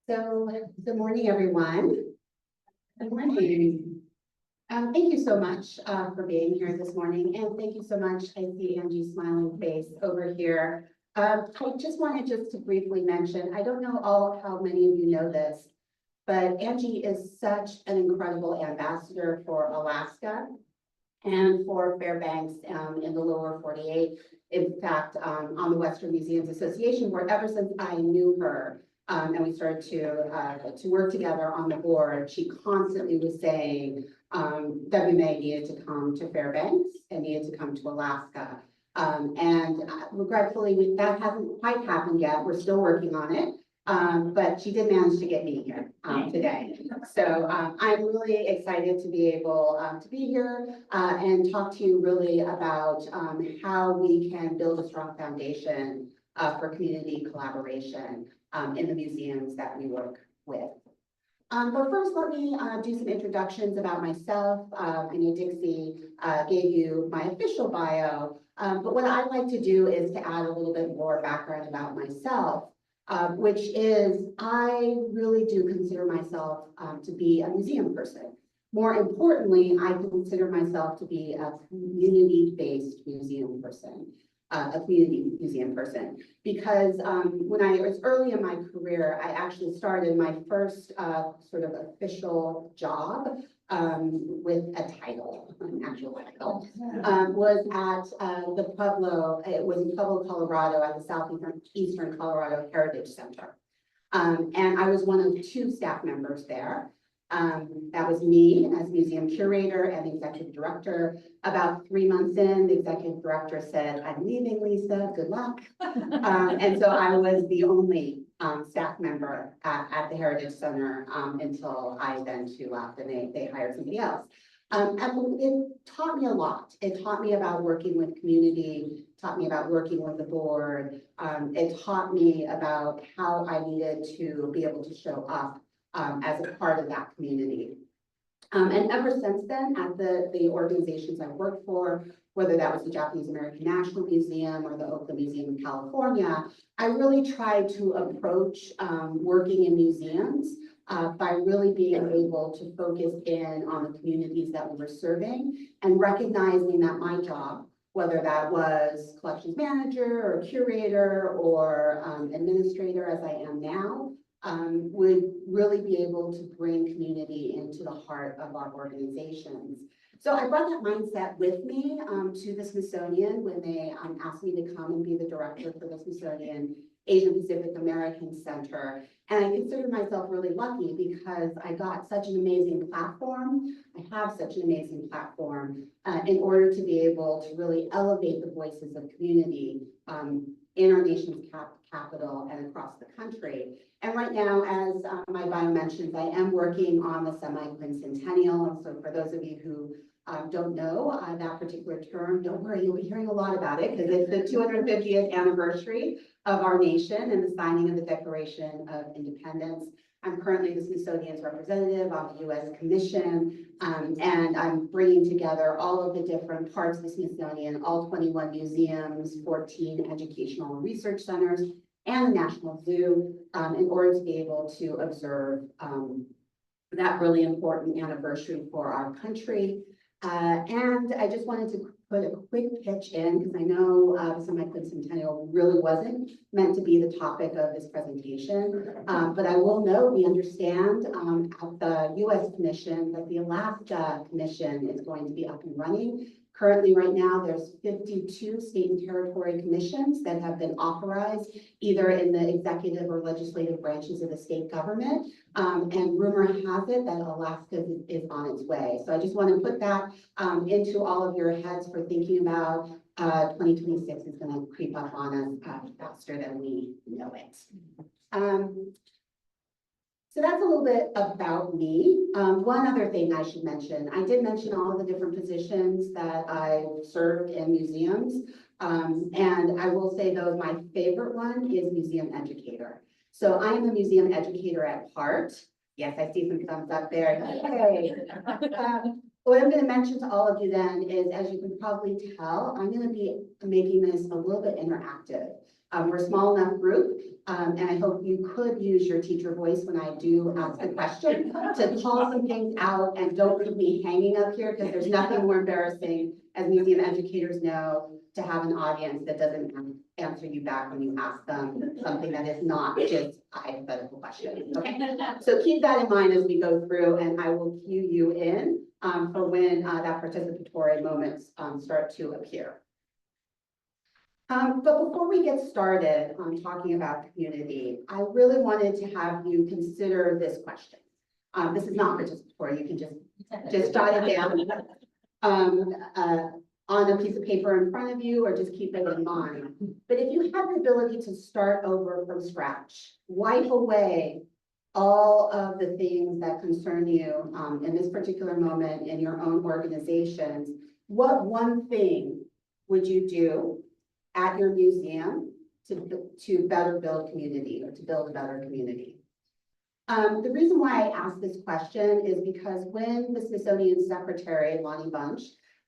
So, good morning, everyone. Good morning. Thank you so much for being here this morning, and thank you so much. I see Angie's smiling face over here. I just wanted to briefly mention, I don't know how many of you know this, but Angie is such an incredible ambassador for Alaska and for Fairbanks in the lower 48. In fact, on the Western Museums Association, where ever since I knew her, and we started to work together on the board, she constantly was saying WMA needed to come to Fairbanks and needed to come to Alaska. And regretfully, that hasn't quite happened yet. We're still working on it. But she did manage to get me here today. So I'm really excited to be able to be here and talk to you really about how we can build a strong foundation for community collaboration in the museums that we work with. But first, let me do some introductions about myself. I know Dixie gave you my official bio, but what I'd like to do is to add a little bit more background about myself. Which is, I really do consider myself to be a museum person. More importantly, I consider myself to be a community-based museum person, because when I was early in my career, I actually started my first sort of official job with a title, an actual title, was at the Pueblo. It was in Pueblo, Colorado, at the Southeastern Colorado Heritage Center. And I was one of two staff members there. That was me as museum curator and the executive director. About 3 months in, the executive director said, "I'm leaving, Lisa, good luck." And so I was the only staff member at the Heritage Center until I then too left and they hired somebody else. And it taught me a lot. It taught me about working with community, taught me about working with the board. It taught me about how I needed to be able to show up as a part of that community. And ever since then, at the organizations I worked for, whether that was the Japanese American National Museum or the Oakland Museum in California, I really tried to approach working in museums by really being able to focus in on the communities that we were serving and recognizing that my job, whether that was collections manager or curator or administrator as I am now, would really be able to bring community into the heart of our organizations. So I brought that mindset with me to the Smithsonian when they asked me to come and be the director for the Smithsonian Asian Pacific American Center. And I consider myself really lucky because I got such an amazing platform. I have such an amazing platform in order to be able to really elevate the voices of community in our nation's capital and across the country. And right now, as my bio mentions, I am working on the semi-quincentennial. And so for those of you who don't know that particular term, don't worry, you'll be hearing a lot about it because it's the 250th anniversary of our nation and the signing of the Declaration of Independence. I'm currently the Smithsonian's representative on the U.S. Commission, and I'm bringing together all of the different parts of the Smithsonian, all 21 museums, 14 educational and research centers, and the National Zoo in order to be able to observe that really important anniversary for our country. And I just wanted to put a quick pitch in because I know the semi-quincentennial really wasn't meant to be the topic of this presentation. But I will note we understand at the U.S. Commission that the Alaska Commission is going to be up and running. Currently, right now, there's 52 state and territory commissions that have been authorized either in the executive or legislative branches of the state government. And rumor has it that Alaska is on its way. So I just want to put that into all of your heads for thinking about 2026 is going to creep up on us faster than we know it. So that's a little bit about me. One other thing I should mention, I did mention all of the different positions that I've served in museums. And I will say though, my favorite one is museum educator. So I am a museum educator at heart. Yes, I see some thumbs up there. Yay. What I'm going to mention to all of you then is, as you can probably tell, I'm going to be making this a little bit interactive. We're a small enough group, and I hope you could use your teacher voice when I do ask a question to call some things out and don't leave me hanging up here, because there's nothing more embarrassing, as museum educators know, to have an audience that doesn't answer you back when you ask them something that is not just a hypothetical question. Okay, so keep that in mind as we go through, and I will cue you in for when that participatory moments start to appear. But before we get started on talking about community, I really wanted to have you consider this question. This is not participatory, you can just jot it down on a piece of paper in front of you, or just keep it in mind. But if you have the ability to start over from scratch, wipe away all of the things that concern you in this particular moment in your own organizations, what one thing would you do at your museum to better build community, or to build a better community? The reason why I asked this question is because when the Smithsonian Secretary, Lonnie Bunch,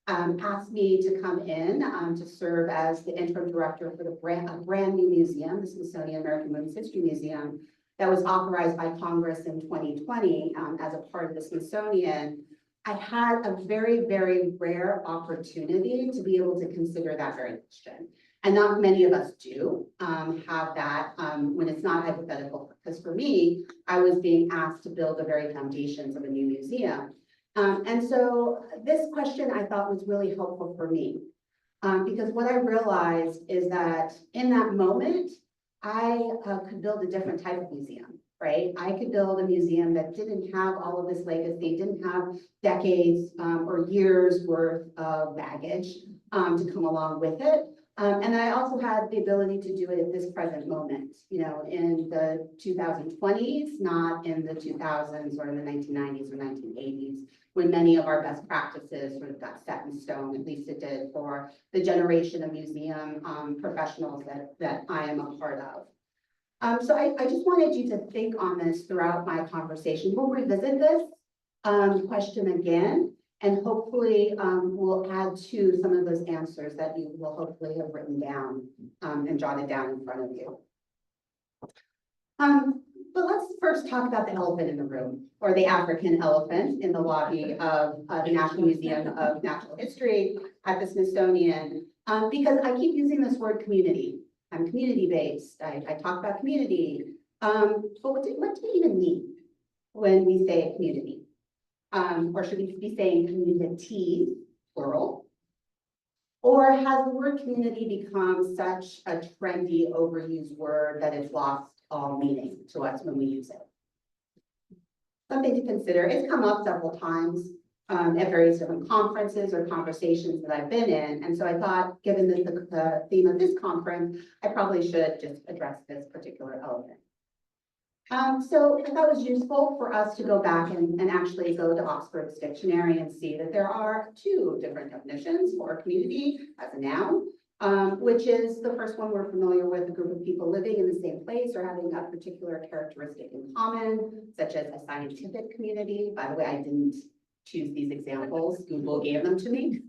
asked me to come in to serve as the interim director for the brand new museum, the Smithsonian American Women's History Museum, that was authorized by Congress in 2020 as a part of the Smithsonian, I had a very, very rare opportunity to be able to consider that very question. And not many of us do have that when it's not hypothetical, because for me, I was being asked to build the very foundations of a new museum. And so this question I thought was really helpful for me, because what I realized is that in that moment, I could build a different type of museum, right? I could build a museum that didn't have all of this legacy, didn't have decades or years worth of baggage to come along with it. And I also had the ability to do it at this present moment, you know, in the 2020s, not in the 2000s or in the 1990s or 1980s, when many of our best practices sort of got set in stone. At least it did for the generation of museum professionals that I am a part of. So I just wanted you to think on this throughout my conversation. We'll revisit this question again, and hopefully we'll add to some of those answers that you will hopefully have written down and jotted down in front of you. But let's first talk about the elephant in the room, or the African elephant in the lobby of the National Museum of Natural History at the Smithsonian, because I keep using this word community. I'm community-based, I talk about community, but what do we even mean when we say community? Or should we be saying communities, plural? Or has the word community become such a trendy, overused word that it's lost all meaning to us when we use it? Something to consider. It's come up several times at various different conferences or conversations that I've been in. And so I thought, given the theme of this conference, I probably should just address this particular element. So I thought it was useful for us to go back and actually go to Oxford's dictionary and see that there are two different definitions for community as a noun, which is the first one we're familiar with, a group of people living in the same place or having a particular characteristic in common, such as a scientific community. By the way, I didn't choose these examples, Google gave them to me.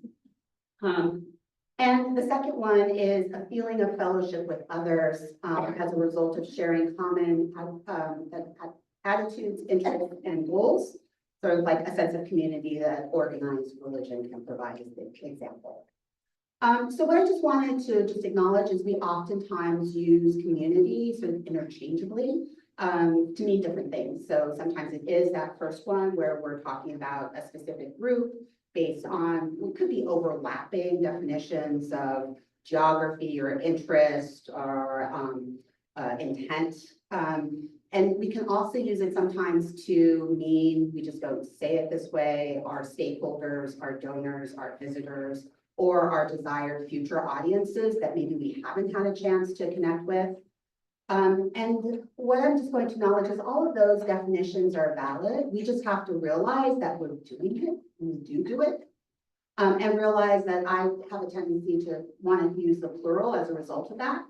And the second one is a feeling of fellowship with others as a result of sharing common attitudes, interests, and goals, sort of like a sense of community that organized religion can provide as the example. So what I just wanted to just acknowledge is we oftentimes use community sort of interchangeably to mean different things. So sometimes it is that first one where we're talking about a specific group based on what could be overlapping definitions of geography or interest or intent. And we can also use it sometimes to mean, we just don't say it this way, our stakeholders, our donors, our visitors, or our desired future audiences that maybe we haven't had a chance to connect with. And what I'm just going to acknowledge is all of those definitions are valid. We just have to realize that we're doing it, we do it, and realize that I have a tendency to want to use the plural as a result of that,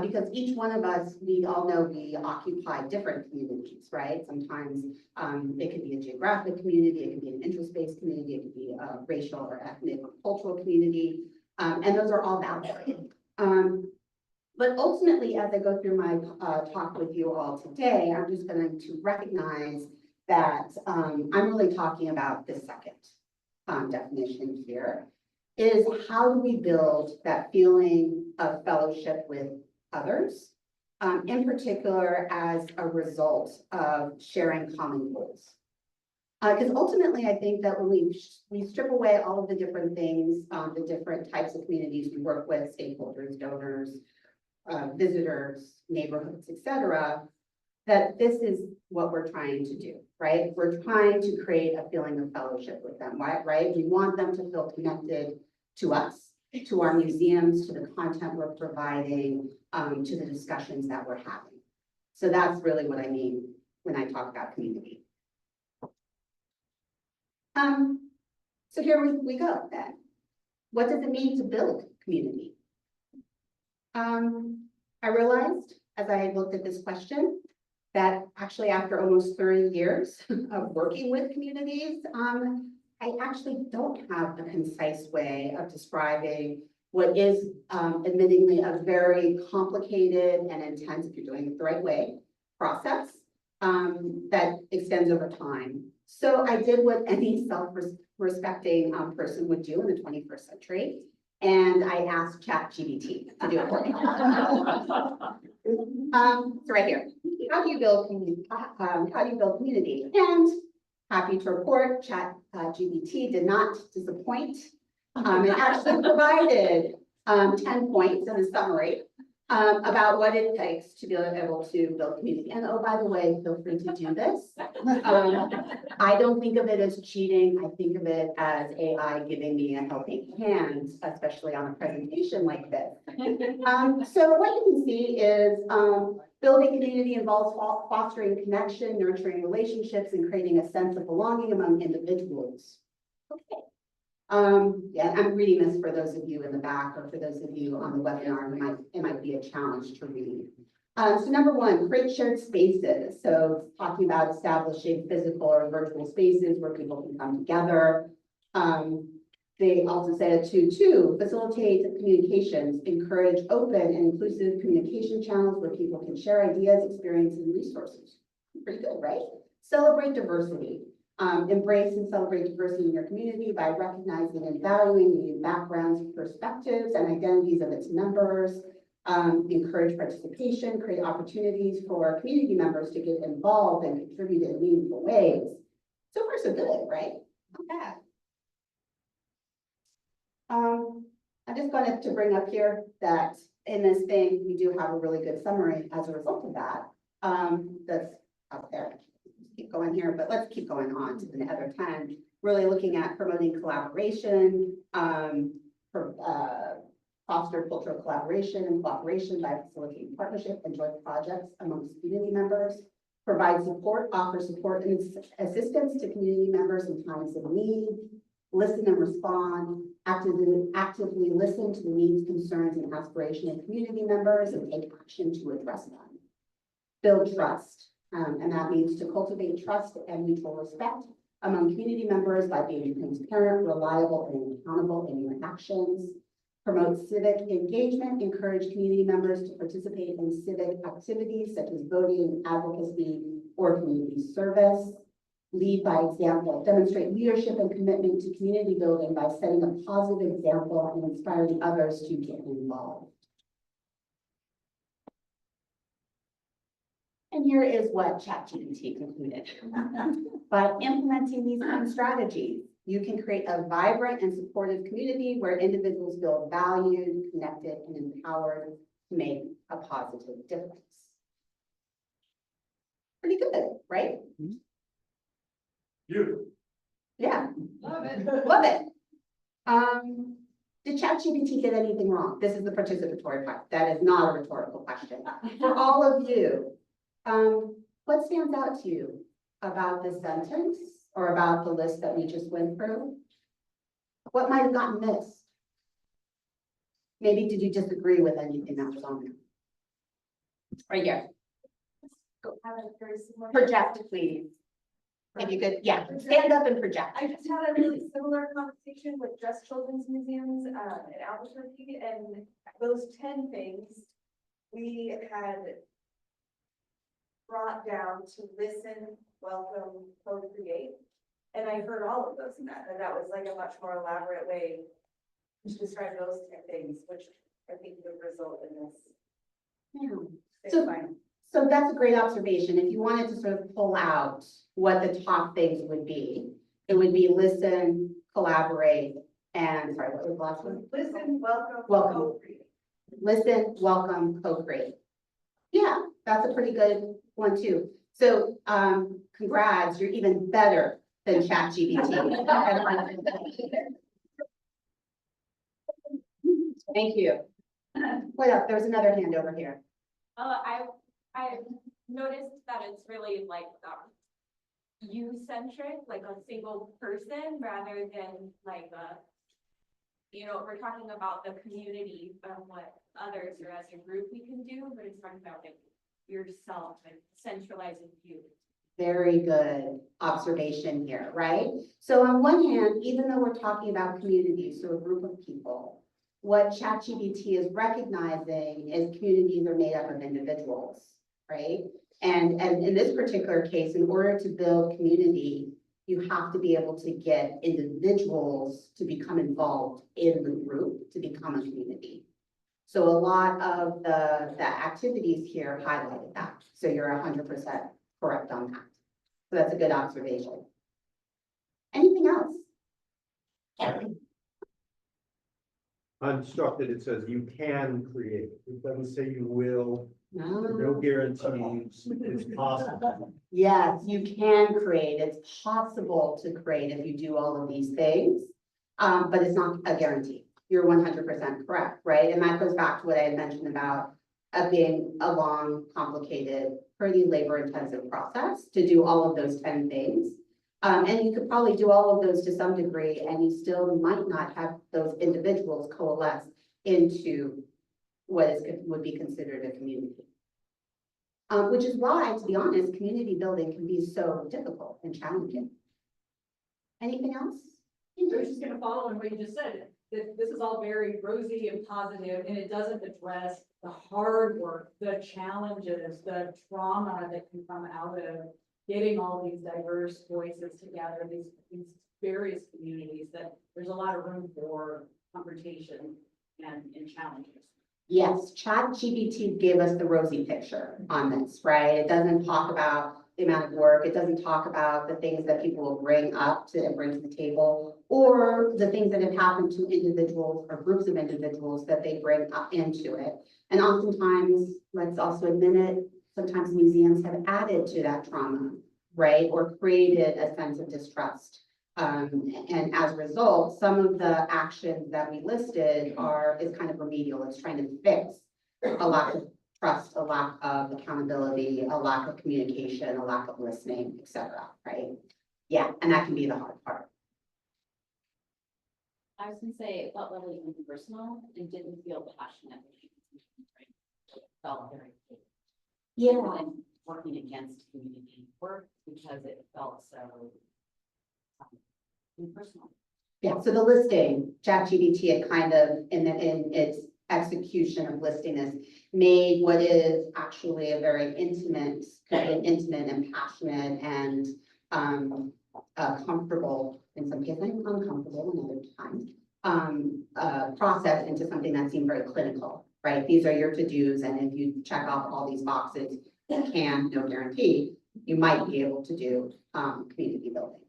because each one of us, we all know we occupy different communities, right? Sometimes it could be a geographic community, it could be an interest-based community, it could be a racial or ethnic or cultural community, and those are all valid. But ultimately, as I go through my talk with you all today, I'm just going to recognize that I'm really talking about the second definition here, is how do we build that feeling of fellowship with others, in particular as a result of sharing common goals. Because ultimately, I think that when we strip away all of the different things, the different types of communities we work with, stakeholders, donors, visitors, neighborhoods, etc., that this is what we're trying to do, right? We're trying to create a feeling of fellowship with them, right? We want them to feel connected to us, to our museums, to the content we're providing, to the discussions that we're having. So that's really what I mean when I talk about community. So here we go then. What does it mean to build community? I realized as I looked at this question that actually after almost 30 years of working with communities, I actually don't have a concise way of describing what is admittingly a very complicated and intense, if you're doing it the right way, process that extends over time. So I did what any self-respecting person would do in the 21st century, and I asked ChatGPT to do it for me. So right here, how do you build community? How do you build community? And happy to report, ChatGPT did not disappoint. It actually provided 10 points in a summary about what it takes to be able to build community. And oh, by the way, feel free to do this. I don't think of it as cheating. I think of it as AI giving me a helping hand, especially on a presentation like this. So what you can see is building community involves fostering connection, nurturing relationships, and creating a sense of belonging among individuals. Okay. Yeah, I'm reading this for those of you in the back or for those of you on the webinar, it might be a challenge to read. So number one, create shared spaces. So talking about establishing physical or virtual spaces where people can come together. They also said to facilitate communications, encourage open and inclusive communication channels where people can share ideas, experiences, and resources. Pretty good, right? Celebrate diversity. Embrace and celebrate diversity in your community by recognizing and valuing the backgrounds, perspectives, and identities of its members. Encourage participation, create opportunities for community members to get involved and contribute in meaningful ways. So far, so good, right? Not bad. I just wanted to bring up here that in this thing, we do have a really good summary as a result of that. That's out there. Keep going here, but let's keep going on to the other 10. Really looking at promoting collaboration, foster cultural collaboration and cooperation by facilitating partnership and joint projects amongst community members, provide support, offer support and assistance to community members in times of need, listen and respond, actively listen to the needs, concerns, and aspirations of community members and take action to address them. Build trust. And that means to cultivate trust and mutual respect among community members by being transparent, reliable, and accountable in your actions. Promote civic engagement, encourage community members to participate in civic activities such as voting, advocacy, or community service. Lead by example, demonstrate leadership and commitment to community building by setting a positive example and inspiring others to get involved. And here is what ChatGPT concluded. By implementing these 10 strategies, you can create a vibrant and supportive community where individuals feel valued, connected, and empowered to make a positive difference. Pretty good, right? Beautiful. Yeah. Love it. Love it. Did ChatGPT get anything wrong? This is the participatory part. That is not a rhetorical question. For all of you, what stands out to you about this sentence or about the list that we just went through? What might have gotten missed? Maybe did you disagree with anything that was on there? Right here. Project, please. If you could, yeah, stand up and project. I just had a really similar conversation with Just Children's Museums in Albuquerque, and those 10 things we had brought down to listen, welcome, co-create. And I heard all of those in that, and that was like a much more elaborate way to describe those two things, which I think would result in this. Yeah. So So- fine. So that's a great observation. If you wanted to sort of pull out what the top things would be, it would be listen, collaborate, and sorry, what was the last one? Listen, welcome, Welcome. co-create. Listen, welcome, co-create. Yeah, that's a pretty good one too. So, congrats, you're even better than ChatGPT. Thank you. What else? There's another hand over here. I noticed that it's really like, you-centric, like a single person, rather than like we're talking about the community of what others or as a group we can do, but it's talking about like yourself and centralizing you. Very good observation here, right? So on one hand, even though we're talking about communities, so a group of people, what ChatGPT is recognizing is communities are made up of individuals, right? And in this particular case, in order to build community, you have to be able to get individuals to become involved in the group to become a community. So a lot of the activities here highlighted that. So you're 100% correct on that. So that's a good observation. Anything else? I'm struck that it says you can create. It doesn't say you will, no No. guarantees, it's possible. Yes, you can create. It's possible to create if you do all of these things, but it's not a guarantee. You're 100% correct, right? And that goes back to what I had mentioned about being a long, complicated, pretty labor-intensive process to do all of those 10 things. And you could probably do all of those to some degree, and you still might not have those individuals coalesce into what would be considered a community. Which is why, to be honest, community building can be so difficult and challenging. Anything else? I was just gonna follow on what you just said, that this is all very rosy and positive, and it doesn't address the hard work, the challenges, the trauma that can come out of getting all these diverse voices together, these various communities, that there's a lot of room for confrontation and challenges. Yes, ChatGPT gave us the rosy picture on this, right? It doesn't talk about the amount of work. It doesn't talk about the things that people will bring up to and bring to the table, or the things that have happened to individuals or groups of individuals that they bring up into it. And oftentimes, let's also admit it, sometimes museums have added to that trauma, right? Or created a sense of distrust. And as a result, some of the actions that we listed is kind of remedial. It's trying to fix a lack of trust, a lack of accountability, a lack of communication, a lack of listening, etc. Right? Yeah, and that can be the hard part. I was gonna say it felt really impersonal and didn't feel passionate. It felt very and working against community work because it felt so impersonal. Yeah, so the listing, ChatGPT had kind of, in its execution of listing this, made what is actually a very intimate, and passionate and comfortable, in some cases uncomfortable in other times, process into something that seemed very clinical, right? These are your to-dos, and if you check off all these boxes, no guarantee, you might be able to do community building.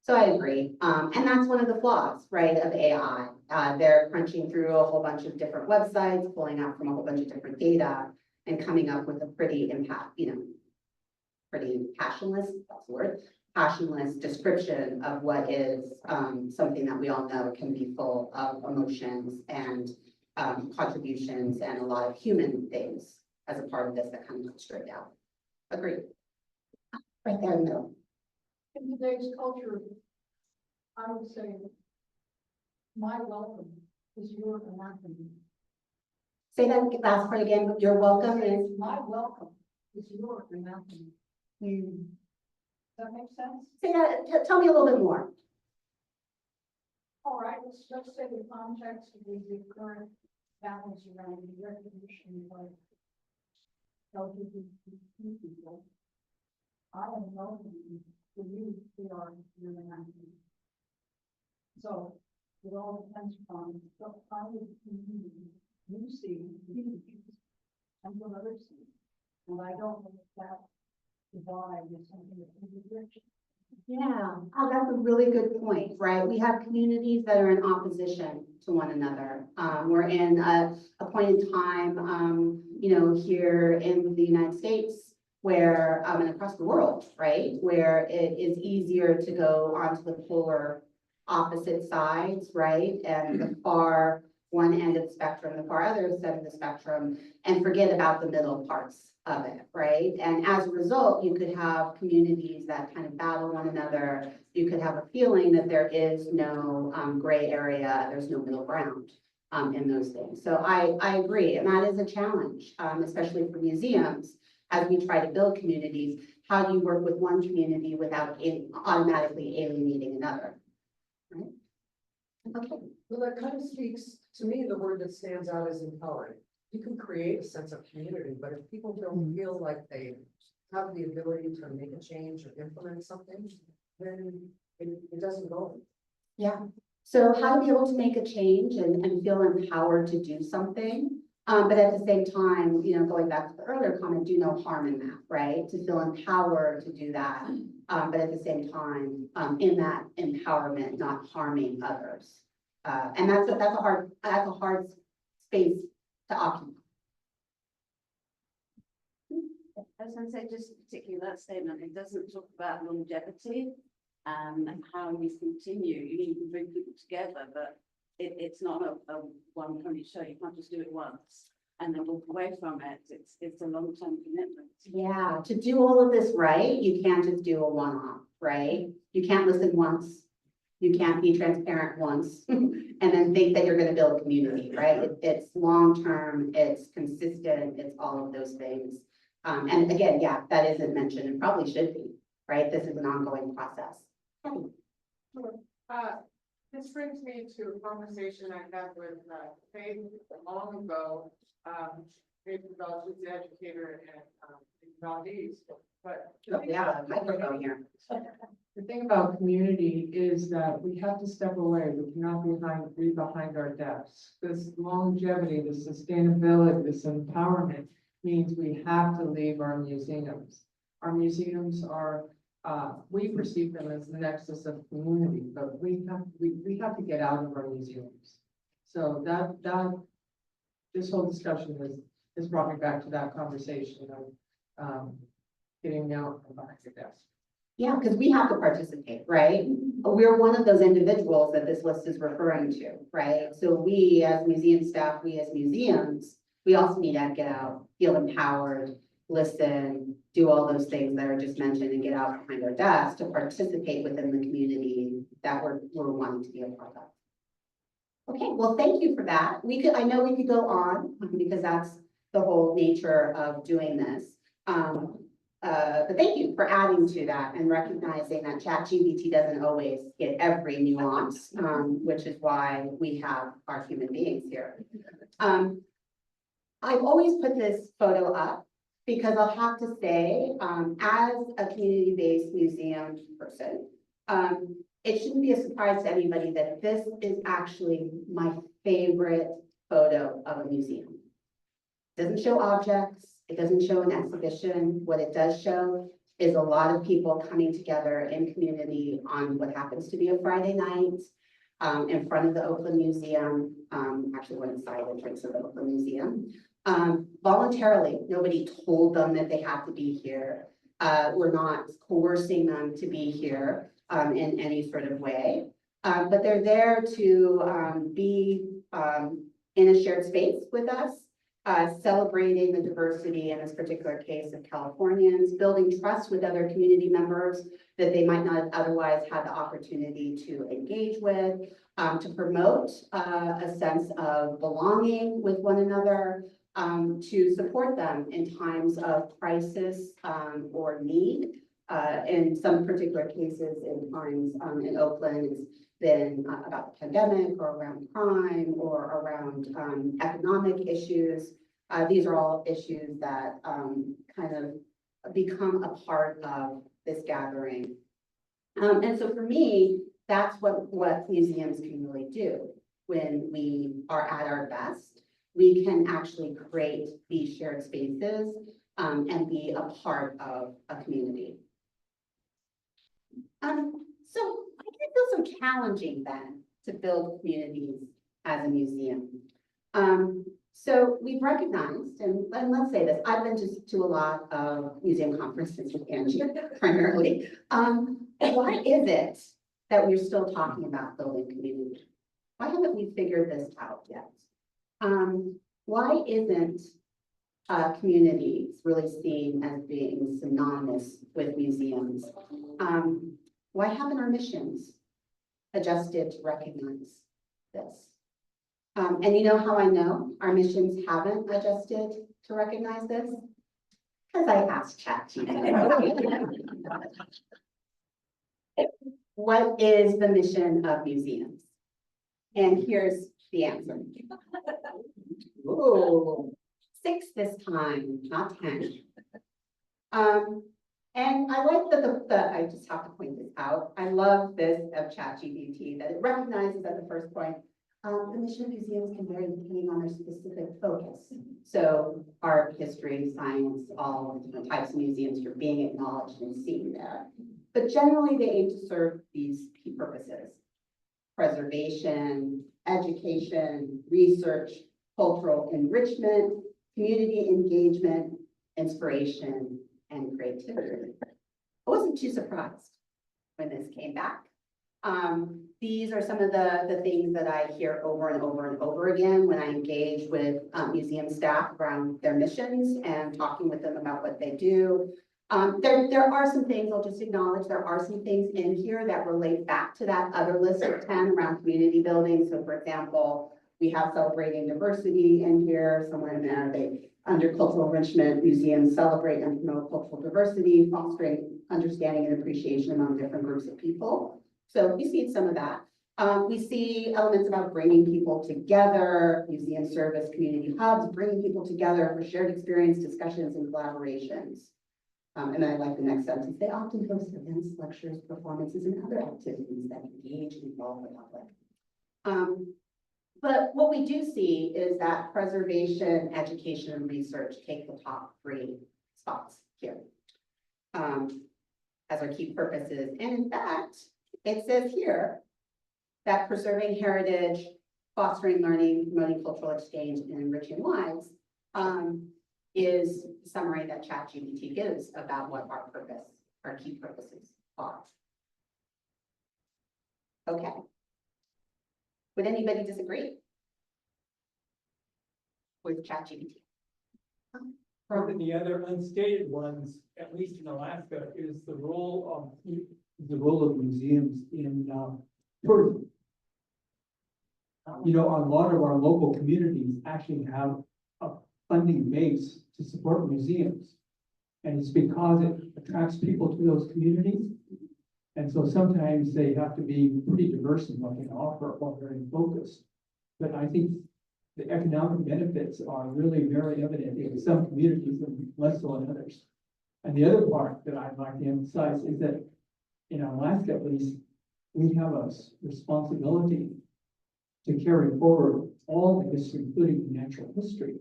So I agree. And that's one of the flaws, right, of AI. They're crunching through a whole bunch of different websites, pulling out from a whole bunch of different data and coming up with a pretty pretty passionless, that's the word, passionless description of what is something that we all know can be full of emotions and contributions and a lot of human things as a part of this that kind of goes straight out. Agreed. Right there in the middle. In today's culture, I would say my welcome is your anathema. Say that last part again. You're welcome is. My welcome is your anathema. Does that make sense? Say that. Tell me a little bit more. All right, let's say the context of the current balance around the recognition of LGBT people. I don't know, for you, they are really nice. So, it all depends on what kind of community you see, and what others see. And I don't know if that divide is something that can be rich. Yeah, oh, that's a really good point, right? We have communities that are in opposition to one another. We're in a point in time, here in the United States where, and across the world, right? Where it is easier to go onto the polar opposite sides, right? And the far one end of the spectrum, the far other side of the spectrum, and forget about the middle parts of it, right? And as a result, you could have communities that kind of battle one another. You could have a feeling that there is no gray area, there's no middle ground in those things. So I agree, and that is a challenge, especially for museums, as we try to build communities. How do you work with one community without automatically alienating another? Right? Okay. Well, that kind of speaks, to me, the word that stands out is empowering. You can create a sense of community, but if people don't feel like they have the ability to make a change or implement something, then it doesn't go. Yeah. So how to be able to make a change and feel empowered to do something. But at the same time, going back to the earlier comment, do no harm in that, right? To feel empowered to do that. But at the same time, in that empowerment, not harming others. And that's a hard space to occupy. I was going to say, just particularly that statement, it doesn't talk about longevity and how you continue. You can bring people together, but it's not a one-pony show. You can't just do it once and then walk away from it. It's a long-term commitment. Yeah, to do all of this right, you can't just do a one-off, right? You can't listen once. You can't be transparent once and then think that you're going to build a community, right? It's long-term, it's consistent, it's all of those things. And again, yeah, that isn't mentioned and probably should be, right? This is an ongoing process. This brings me to a conversation I had with Faith long ago. Faith Development is the educator in Valdez, but Oh, yeah, microphone here. the thing about community is that we have to step away. We cannot be behind our desks. This longevity, this sustainability, this empowerment means we have to leave our museums. Our museums are, we perceive them as the nexus of community, but we have to get out of our museums. So this whole discussion has brought me back to that conversation of getting out from behind your desk. Yeah, because we have to participate, right? We're one of those individuals that this list is referring to, right? So we as museum staff, we as museums, we also need to get out, feel empowered, listen, do all those things that are just mentioned and get out behind our desks to participate within the community that we're wanting to be a part of. Okay, well, thank you for that. I know we could go on because that's the whole nature of doing this. But thank you for adding to that and recognizing that ChatGPT doesn't always get every nuance, which is why we have our human beings here. I've always put this photo up because I'll have to say, as a community-based museum person, it shouldn't be a surprise to anybody that this is actually my favorite photo of a museum. It doesn't show objects. It doesn't show an exhibition. What it does show is a lot of people coming together in community on what happens to be a Friday night in front of the Oakland Museum, actually one side entrance of the Oakland Museum. Voluntarily, nobody told them that they had to be here. We're not coercing them to be here in any sort of way, but they're there to be in a shared space with us. Celebrating the diversity in this particular case of Californians, building trust with other community members that they might not otherwise have the opportunity to engage with, to promote a sense of belonging with one another, to support them in times of crisis or need. In some particular cases, in times in Oakland, it's been about the pandemic or around crime or around economic issues. These are all issues that, kind of become a part of this gathering. And so for me, that's what museums can really do. When we are at our best, we can actually create these shared spaces, and be a part of a community. So why did it feel so challenging then to build communities as a museum? So we've recognized, and let's say this, I've been to a lot of museum conferences with Angie primarily. Why is it that we're still talking about building community? Why haven't we figured this out yet? Why isn't communities really seen as being synonymous with museums? Why haven't our missions adjusted to recognize this? And you know how I know our missions haven't adjusted to recognize this? Because I asked ChatGPT. What is the mission of museums? And here's the answer. Ooh, 6 this time, not 10. And I like that I just have to point this out. I love this of ChatGPT, that it recognizes at the first point, the mission of museums can vary depending on their specific focus. So art, history, science, all the different types of museums you're being acknowledged and seen there. But generally they aim to serve these key purposes: preservation, education, research, cultural enrichment, community engagement, inspiration, and creativity. I wasn't too surprised when this came back. These are some of the things that I hear over and over and over again when I engage with museum staff around their missions and talking with them about what they do. There are some things, I'll just acknowledge, there are some things in here that relate back to that other list of 10 around community building. So for example, we have celebrating diversity in here, somewhere in there. Under cultural enrichment, museums celebrate and promote cultural diversity, fostering understanding and appreciation among different groups of people. So we see some of that. We see elements about bringing people together, museum service, community hubs, bringing people together for shared experience, discussions, and collaborations. And I like the next sentence. They often host events, lectures, performances, and other activities that engage and involve the public. But what we do see is that preservation, education, and research take the top 3 spots here as our key purposes. And in fact, it says here that preserving heritage, fostering learning, promoting cultural exchange, and enriching lives is the summary that ChatGPT gives about what our key purposes are. Okay. Would anybody disagree with ChatGPT? Probably the other unstated ones, at least in Alaska, is the role of museums in tourism. You know, a lot of our local communities actually have a funding base to support museums. And it's because it attracts people to those communities. And so sometimes they have to be pretty diverse in what they offer while very focused. But I think the economic benefits are really very evident in some communities and less so in others. And the other part that I'd like to emphasize is that in Alaska, at least, we have a responsibility to carry forward all the history, including natural history.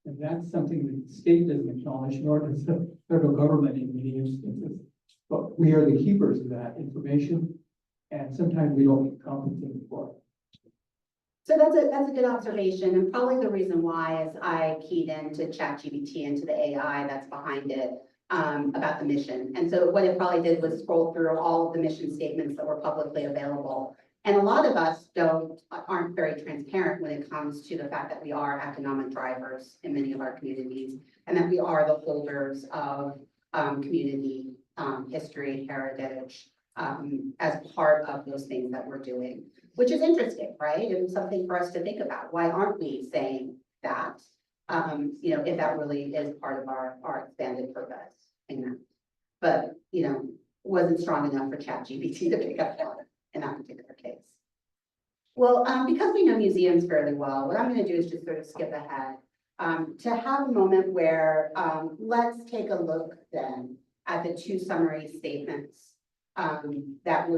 And that's something that the state doesn't acknowledge, nor does the federal government in many instances. But we are the keepers of that information, and sometimes we don't get compensated for it. So that's a good observation, and probably the reason why is I keyed into ChatGPT, into the AI that's behind it, about the mission. And so what it probably did was scroll through all of the mission statements that were publicly available. And a lot of us aren't very transparent when it comes to the fact that we are economic drivers in many of our communities, and that we are the holders of community history, heritage, as part of those things that we're doing, which is interesting, right? And something for us to think about. Why aren't we saying that? You know, if that really is part of our expanded purpose in that. But, you know, wasn't strong enough for ChatGPT to pick up on in that particular case. Well, because we know museums fairly well, what I'm going to do is just sort of skip ahead. to have a moment where, let's take a look then at the two summary statements that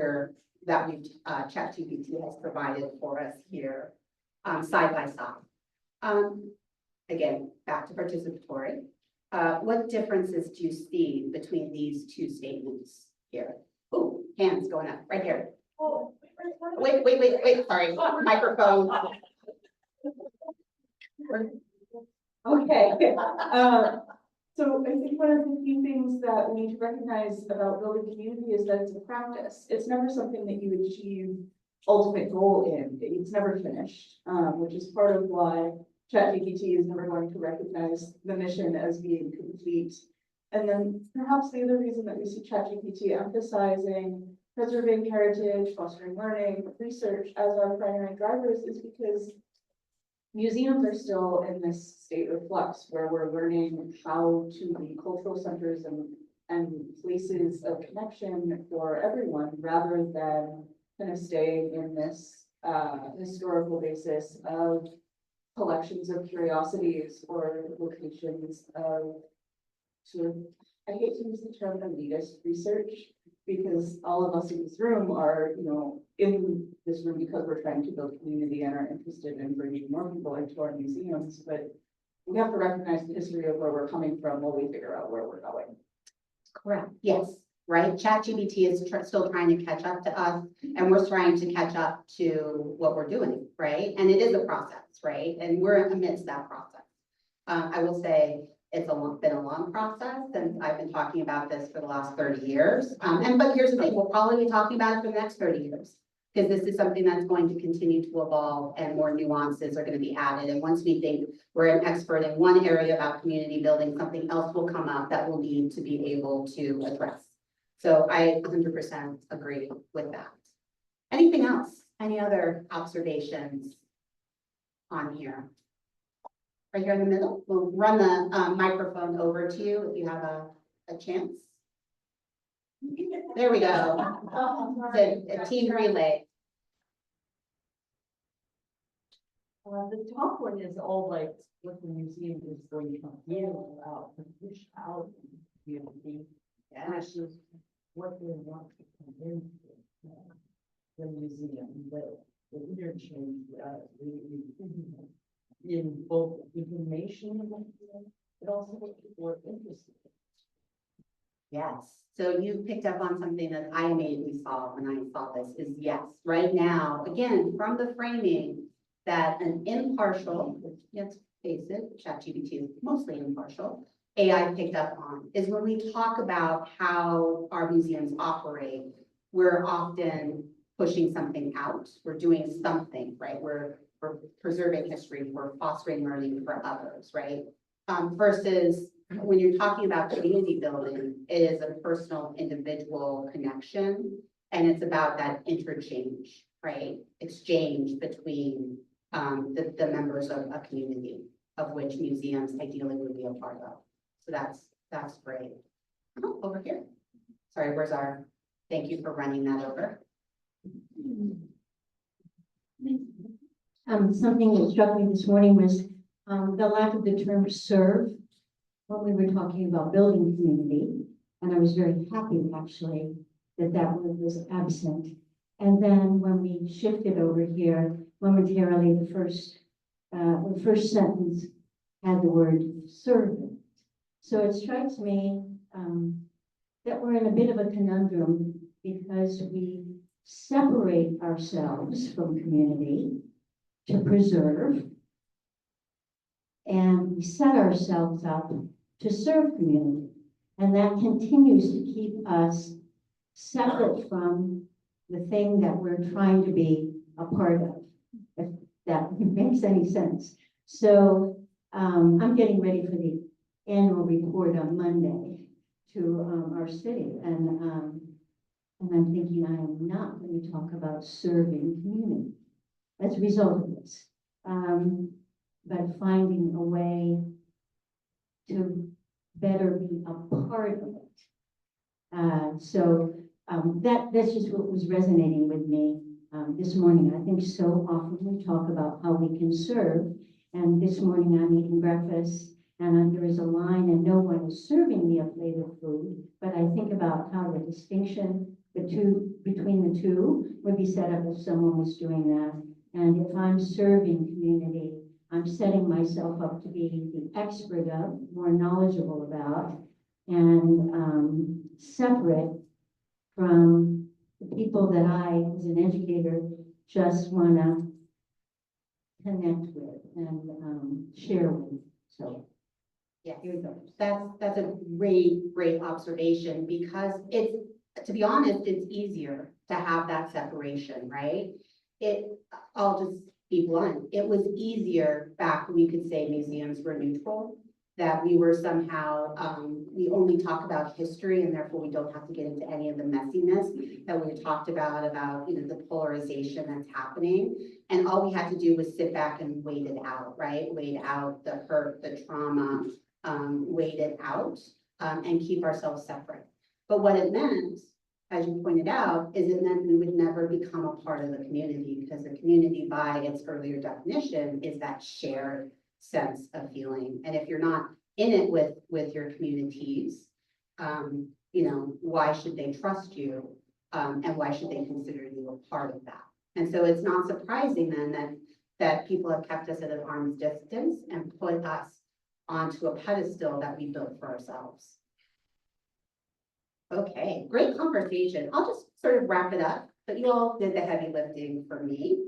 ChatGPT has provided for us here, side by side. Again, back to participatory. What differences do you see between these two statements here? Oh, hands going up right here. Wait, sorry, microphone. Okay, so I think one of the key things that we need to recognize about building community is that it's a practice. It's never something that you achieve ultimate goal in. It's never finished, which is part of why ChatGPT is never going to recognize the mission as being complete. And then perhaps the other reason that we see ChatGPT emphasizing preserving heritage, fostering learning, research as our primary drivers is because museums are still in this state of flux where we're learning how to be cultural centers and places of connection for everyone rather than kind of staying in this historical basis of collections of curiosities or locations of sort of, I hate to use the term elitist research because all of us in this room are, in this room because we're trying to build community and are interested in bringing more people into our museums, but we have to recognize the history of where we're coming from while we figure out where we're going. Correct. Yes, right. ChatGPT is still trying to catch up to us, and we're trying to catch up to what we're doing, right? And it is a process, right? And we're amidst that process. I will say it's been a long process since I've been talking about this for the last 30 years. But here's the thing, we'll probably be talking about it for the next 30 years. Because this is something that's going to continue to evolve and more nuances are going to be added. And once we think we're an expert in one area about community building, something else will come up that we'll need to be able to address. So I 100% agree with that. Anything else? Any other observations on here? Right here in the middle. We'll run the microphone over to you if you have a chance. There we go. It's a team relay. The top one is all like what the museum is going to give out, to push out the community versus what they want to come into the museum, the interchange, in both information, but also what people are interested in. Yes, so you picked up on something that I immediately saw when I saw this is yes, right now, again, from the framing that an impartial, let's face it, ChatGPT is mostly impartial, AI picked up on is when we talk about how our museums operate, we're often pushing something out. We're doing something, right? We're preserving history, we're fostering learning for others, right? Versus when you're talking about community building, it is a personal, individual connection, and it's about that interchange, right? Exchange between the members of a community, of which museums ideally would be a part of. So that's great. Oh, over here. Sorry, where's our, thank you for running that over. Something that struck me this morning was the lack of the term serve when we were talking about building community. And I was very happy actually that that word was absent. And then when we shifted over here, momentarily the first sentence had the word servant. So it strikes me that we're in a bit of a conundrum because we separate ourselves from community to preserve, and we set ourselves up to serve community. And that continues to keep us separate from the thing that we're trying to be a part of, if that makes any sense. So I'm getting ready for the annual report on Monday to our city, and I'm thinking I am not going to talk about serving community as a result of this, but finding a way to better be a part of it. That's just what was resonating with me this morning. I think so often we talk about how we can serve, And this morning I'm eating breakfast and there is a line and no one is serving me a plate of food. But I think about how the distinction between the two would be set up if someone was doing that. And if I'm serving community, I'm setting myself up to be the expert of, more knowledgeable about, and separate from the people that I, as an educator, just want to connect with and share with. So Yes, here you go. that's a great observation because it's, to be honest, it's easier to have that separation, right? I'll just be blunt. It was easier back when you could say museums were neutral, that we were somehow, we only talk about history and therefore we don't have to get into any of the messiness that we talked about, the polarization that's happening. And all we had to do was sit back and wait it out, right? Wait out the hurt, the trauma, wait it out, and keep ourselves separate. But what it meant, as you pointed out, is it meant we would never become a part of the community, because the community, by its earlier definition, is that shared sense of feeling. And if you're not in it with your communities, why should they trust you? And why should they consider you a part of that? And so it's not surprising then that people have kept us at an arm's distance and put us onto a pedestal that we built for ourselves. Okay, great conversation. I'll just sort of wrap it up, but you all did the heavy lifting for me.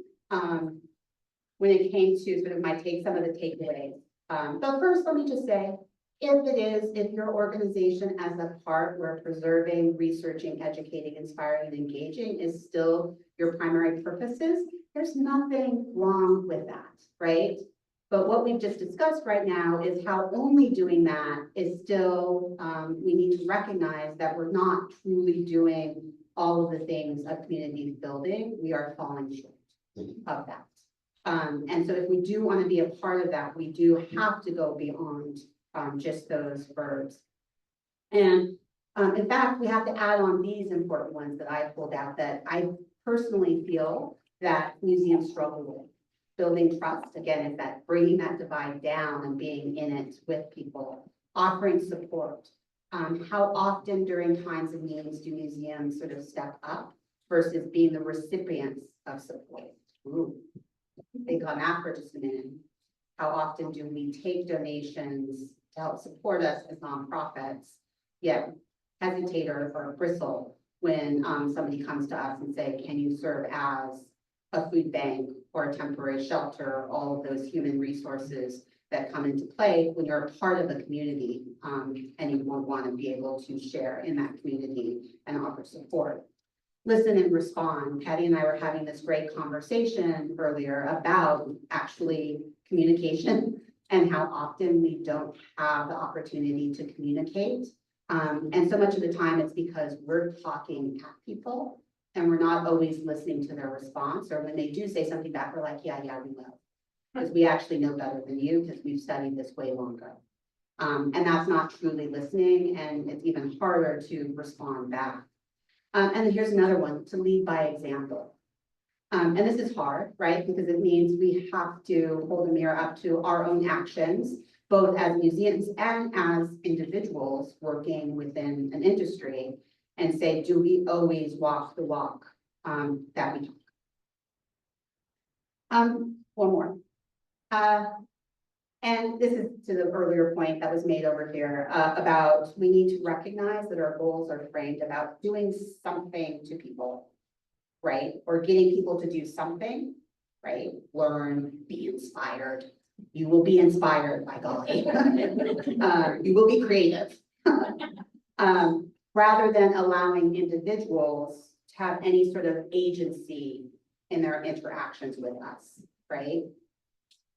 When it came to sort of some of the takeaways. But first, let me just say, if your organization as a part where preserving, researching, educating, inspiring, and engaging is still your primary purposes, there's nothing wrong with that, right? But what we've just discussed right now is how only doing that is still, we need to recognize that we're not truly doing all of the things of community building. We are falling short of that. And so if we do want to be a part of that, we do have to go beyond just those verbs. And in fact, we have to add on these important ones that I pulled out that I personally feel that museums struggle with. Building trust, again, is that bringing that divide down and being in it with people, offering support. How often during times of needs do museums sort of step up versus being the recipients of support? Ooh. Think on that for just a minute. How often do we take donations to help support us as nonprofits, yet hesitate or bristle when somebody comes to us and say, can you serve as a food bank or a temporary shelter, all of those human resources that come into play when you're a part of a community and you won't want to be able to share in that community and offer support. Listen and respond. Patty and I were having this great conversation earlier about actually communication and how often we don't have the opportunity to communicate. And so much of the time it's because we're talking at people and we're not always listening to their response, or when they do say something back, we're like, yeah, we will. Because we actually know better than you because we've studied this way longer. And that's not truly listening, and it's even harder to respond back. And here's another one, to lead by example. And this is hard, right? Because it means we have to hold a mirror up to our own actions, both as museums and as individuals working within an industry, and say, do we always walk the walk that we talk? One more. And this is to the earlier point that was made over here about we need to recognize that our goals are framed about doing something to people, right? Or getting people to do something, right? Learn, be inspired. You will be inspired, by golly. You will be creative. Rather than allowing individuals to have any sort of agency in their interactions with us, right?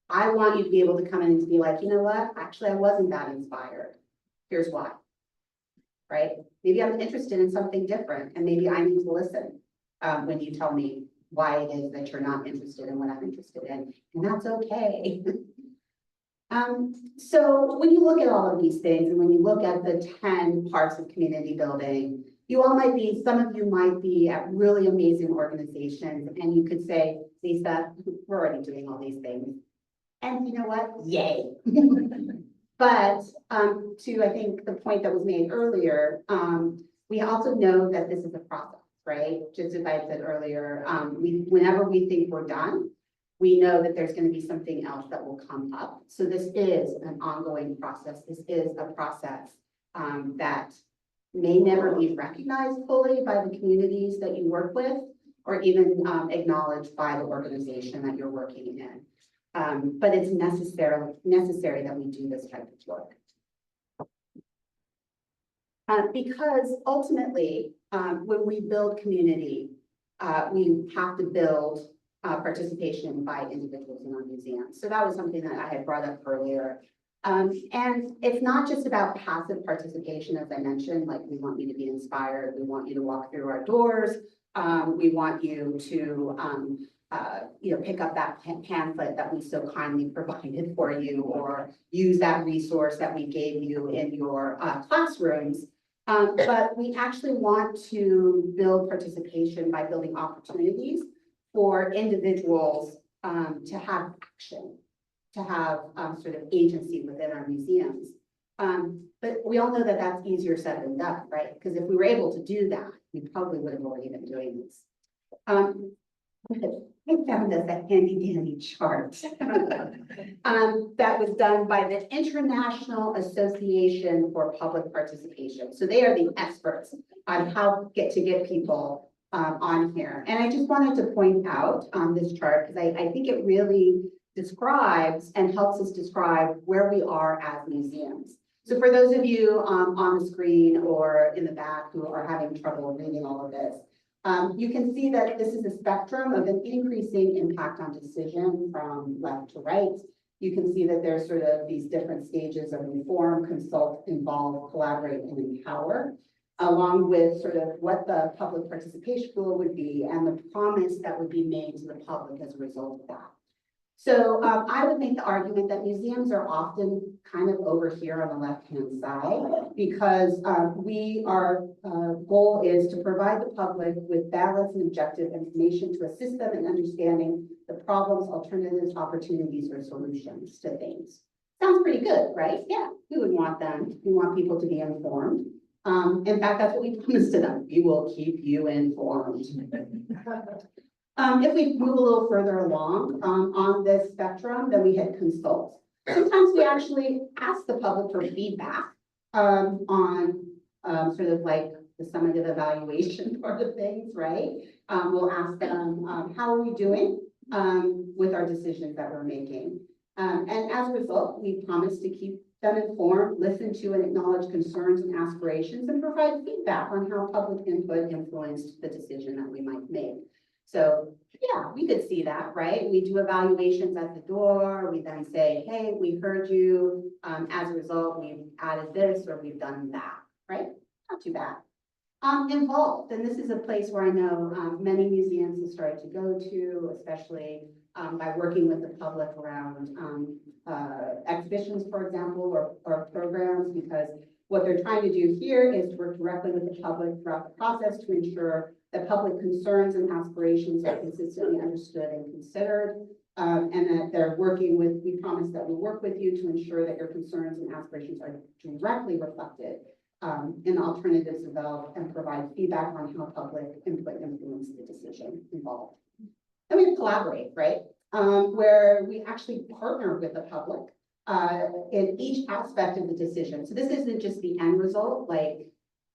I want you to be able to come in and to be like, you know what? Actually, I wasn't that inspired. Here's why, right? Maybe I'm interested in something different and maybe I need to listen when you tell me why it is that you're not interested in what I'm interested in, and that's okay. So when you look at all of these things and when you look at the 10 parts of community building, some of you might be at really amazing organizations and you could say, Lisa, we're already doing all these things. And you know what? Yay. But, to, I think, the point that was made earlier, we also know that this is a process, right? Just as I said earlier, whenever we think we're done, we know that there's gonna be something else that will come up. So this is an ongoing process. This is a process, that may never be recognized fully by the communities that you work with, or even, acknowledged by the organization that you're working in. But it's necessary that we do this type of work. Because ultimately, when we build community, we have to build participation by individuals in our museum. So that was something that I had brought up earlier. And it's not just about passive participation, as I mentioned, like we want you to be inspired, we want you to walk through our doors, we want you to pick up that pamphlet that we so kindly provided for you, or use that resource that we gave you in your classrooms. But we actually want to build participation by building opportunities for individuals to have action, to have sort of agency within our museums. But we all know that that's easier said than done, right? Because if we were able to do that, we probably would have already been doing this. I found us a handy dandy chart that was done by the International Association for Public Participation. So they are the experts on how to get people on here. And I just wanted to point out this chart because I think it really describes and helps us describe where we are as museums. So for those of you on the screen or in the back who are having trouble reading all of this, you can see that this is a spectrum of an increasing impact on decision from left to right. You can see that there's sort of these different stages of inform, consult, involve, collaborate, and empower, along with sort of what the public participation goal would be and the promise that would be made to the public as a result of that. So I would make the argument that museums are often kind of over here on the left-hand side because our goal is to provide the public with balanced and objective information to assist them in understanding the problems, alternatives, opportunities, or solutions to things. Sounds pretty good, right? Yeah, we would want them. We want people to be informed. In fact, that's what we promised to them. We will keep you informed. If we move a little further along on this spectrum, then we hit consult. Sometimes we actually ask the public for feedback on sort of like the summative evaluation part of things, right? We'll ask them, how are we doing with our decisions that we're making? And as a result, we promise to keep them informed, listen to and acknowledge concerns and aspirations, and provide feedback on how public input influenced the decision that we might make. So yeah, we could see that, right? We do evaluations at the door. We then say, hey, we heard you. As a result, we've added this or we've done that, right? Not too bad. Involved, and this is a place where I know many museums have started to go to, especially by working with the public around exhibitions, for example, or programs, because what they're trying to do here is work directly with the public throughout the process to ensure that public concerns and aspirations are consistently understood and considered, and that they're working with, we promise that we'll work with you to ensure that your concerns and aspirations are directly reflected in alternatives developed and provide feedback on how public input influences the decision involved. Then we collaborate, right? Where we actually partner with the public in each aspect of the decision. So this isn't just the end result, like,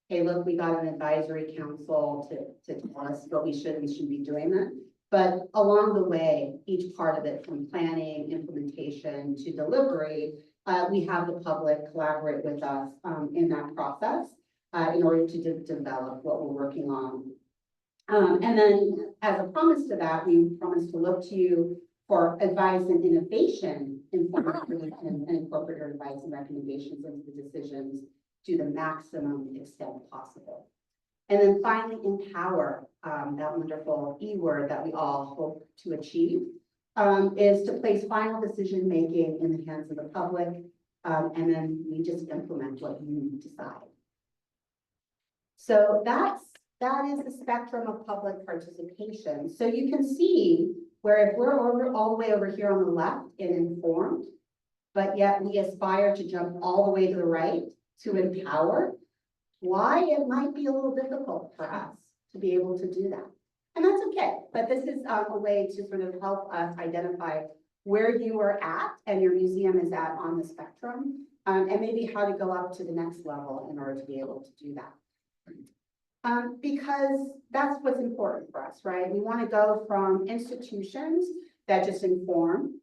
hey, look, we got an advisory council to tell us what we should be doing that. But along the way, each part of it, from planning, implementation to delivery, we have the public collaborate with us in that process in order to develop what we're working on. And then as a promise to that, we promise to look to you for advice and innovation in and incorporate your advice and recommendations into the decisions to the maximum extent possible. And then finally, empower, that wonderful E word that we all hope to achieve, is to place final decision-making in the hands of the public, and then we just implement what you decide. So that is the spectrum of public participation. So you can see where if we're all the way over here on the left and informed, but yet we aspire to jump all the way to the right to empower, why it might be a little difficult for us to be able to do that. And that's okay, but this is a way to sort of help us identify where you are at and your museum is at on the spectrum, and maybe how to go up to the next level in order to be able to do that. Because that's what's important for us, right? We want to go from institutions that just inform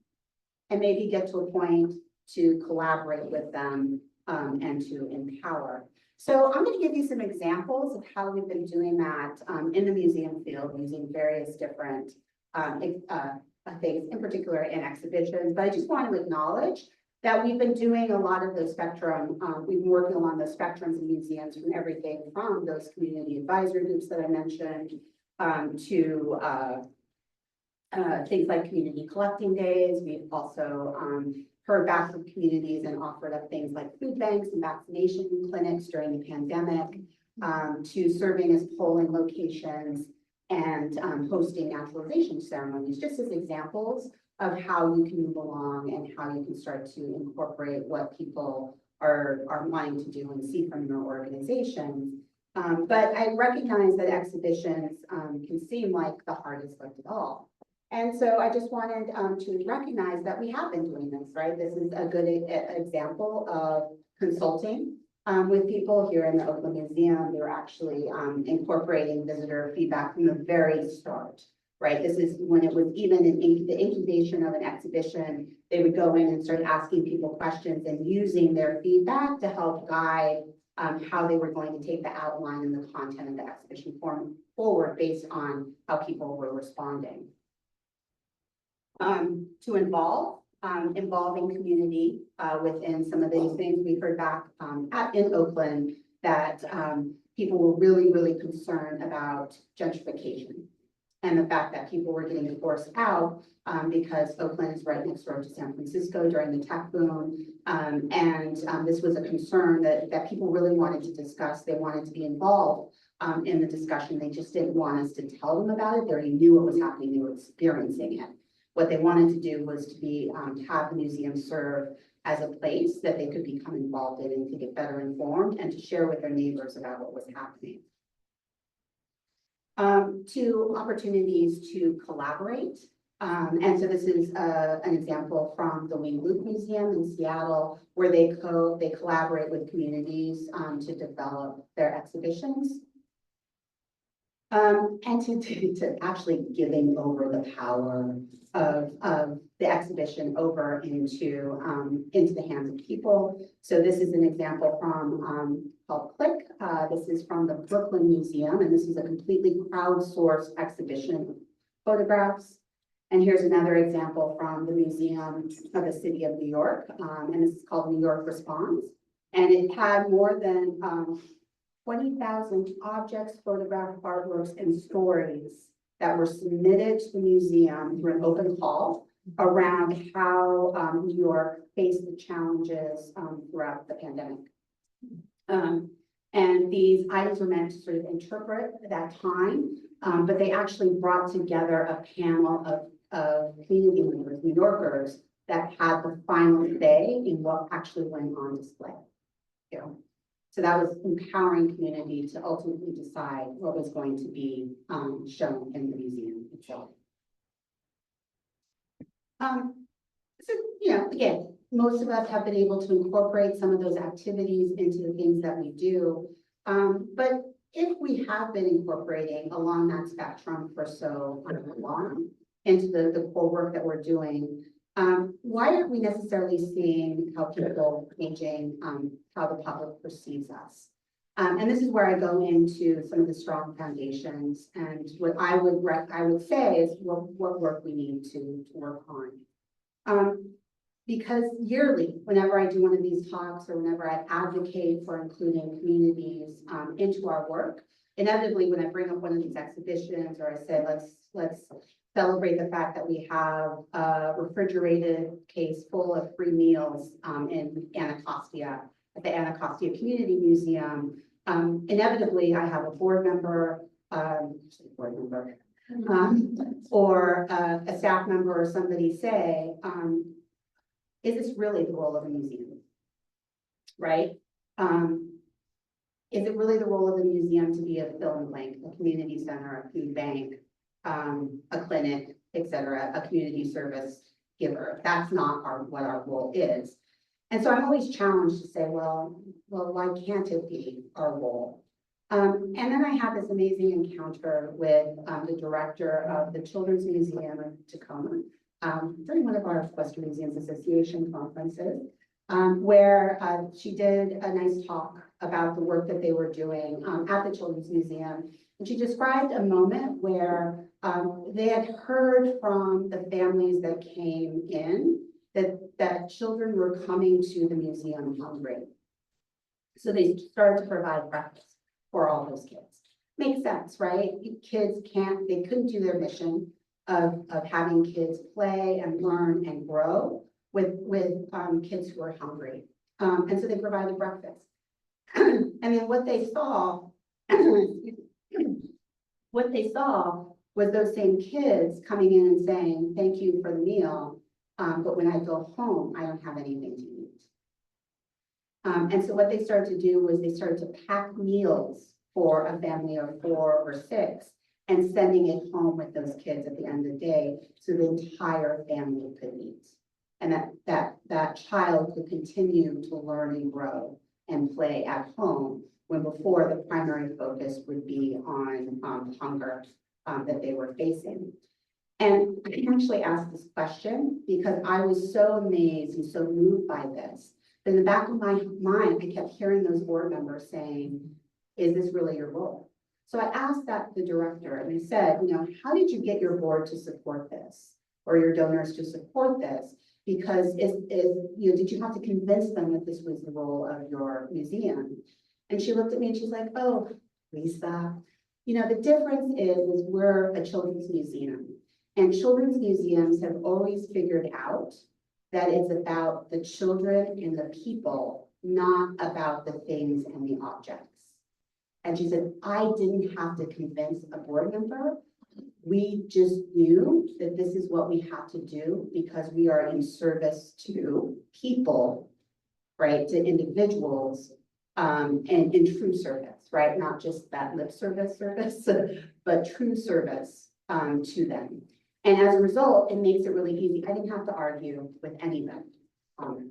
and maybe get to a point to collaborate with them and to empower. So I'm going to give you some examples of how we've been doing that in the museum field using various different things, in particular in exhibitions. But I just want to acknowledge that we've been doing a lot of the spectrum. We've been working along the spectrums in museums from everything from those community advisory groups that I mentioned to things like community collecting days. We've also heard back from communities and offered up things like food banks and vaccination clinics during the pandemic, to serving as polling locations and hosting naturalization ceremonies, just as examples of how you can move along and how you can start to incorporate what people are wanting to do and see from your organizations. But I recognize that exhibitions can seem like the hardest lift of all. And so I just wanted to recognize that we have been doing this, right? This is a good example of consulting with people here in the Oakland Museum. They're actually incorporating visitor feedback from the very start, right? This is when it was even in the incubation of an exhibition, they would go in and start asking people questions and using their feedback to help guide how they were going to take the outline and the content of the exhibition forward based on how people were responding. To involving community within some of these things. We heard back in Oakland that people were really, really concerned about gentrification and the fact that people were getting forced out because Oakland is right next door to San Francisco during the tech boom. This was a concern that people really wanted to discuss. They wanted to be involved in the discussion. They just didn't want us to tell them about it. They already knew what was happening. They were experiencing it. What they wanted to do was to have the museum serve as a place that they could become involved in and to get better informed and to share with their neighbors about what was happening. Two opportunities to collaborate. And so this is an example from the Wing Loop Museum in Seattle, where they collaborate with communities to develop their exhibitions. And to actually giving over the power of the exhibition over into the hands of people. So this is an example from called Click. This is from the Brooklyn Museum, and this is a completely crowdsourced exhibition of photographs. And here's another example from the Museum of the City of New York, and this is called New York Responds. And it had more than 20,000 objects, photographs, artworks, and stories that were submitted to the museum through an open call around how New York faced the challenges throughout the pandemic. And these items were meant to sort of interpret that time, but they actually brought together a panel of community members, New Yorkers, that had the final say in what actually went on display. You know? So that was empowering community to ultimately decide what was going to be shown in the museum itself. So, you know, again, most of us have been able to incorporate some of those activities into the things that we do. But if we have been incorporating along that spectrum for so long into the core work that we're doing, why aren't we necessarily seeing how people changing how the public perceives us? And this is where I go into some of the strong foundations and what I would say is what work we need to work on. Because yearly, whenever I do one of these talks or whenever I advocate for including communities into our work, inevitably when I bring up one of these exhibitions or I say, let's celebrate the fact that we have a refrigerated case full of free meals in Anacostia, at the Anacostia Community Museum. Inevitably, I have a board member, or a staff member or somebody say, is this really the role of a museum? Right? Is it really the role of the museum to be a fill in blank, a community center, a food bank, a clinic, et cetera, a community service giver? That's not what our role is. And so I'm always challenged to say, well, why can't it be our role? And then I had this amazing encounter with the director of the Children's Museum of Tacoma during one of our Western Museums Association conferences, where she did a nice talk about the work that they were doing at the Children's Museum. And she described a moment where they had heard from the families that came in that children were coming to the museum hungry. So they started to provide breakfast for all those kids. Makes sense, right? Kids they couldn't do their mission of having kids play and learn and grow with kids who are hungry. And so they provided breakfast. And then what they saw was those same kids coming in and saying, thank you for the meal, but when I go home, I don't have anything to eat. And so what they started to do was they started to pack meals for a family of 4 or 6 and sending it home with those kids at the end of the day so the entire family could eat. And that child could continue to learn and grow and play at home, when before the primary focus would be on hunger that they were facing. And I actually asked this question because I was so amazed and so moved by this. But in the back of my mind, I kept hearing those board members saying, is this really your role? So I asked the director, and I said, how did you get your board to support this, or your donors to support this? Because did you have to convince them that this was the role of your museum? And she looked at me and she's like, oh, Lisa, the difference is we're a children's museum, and children's museums have always figured out that it's about the children and the people, not about the things and the objects. And she said, I didn't have to convince a board member. We just knew that this is what we have to do because we are in service to people, right, to individuals, and in true service, right? Not just that lip service, but true service to them. And as a result, it makes it really easy. I didn't have to argue with anybody on it.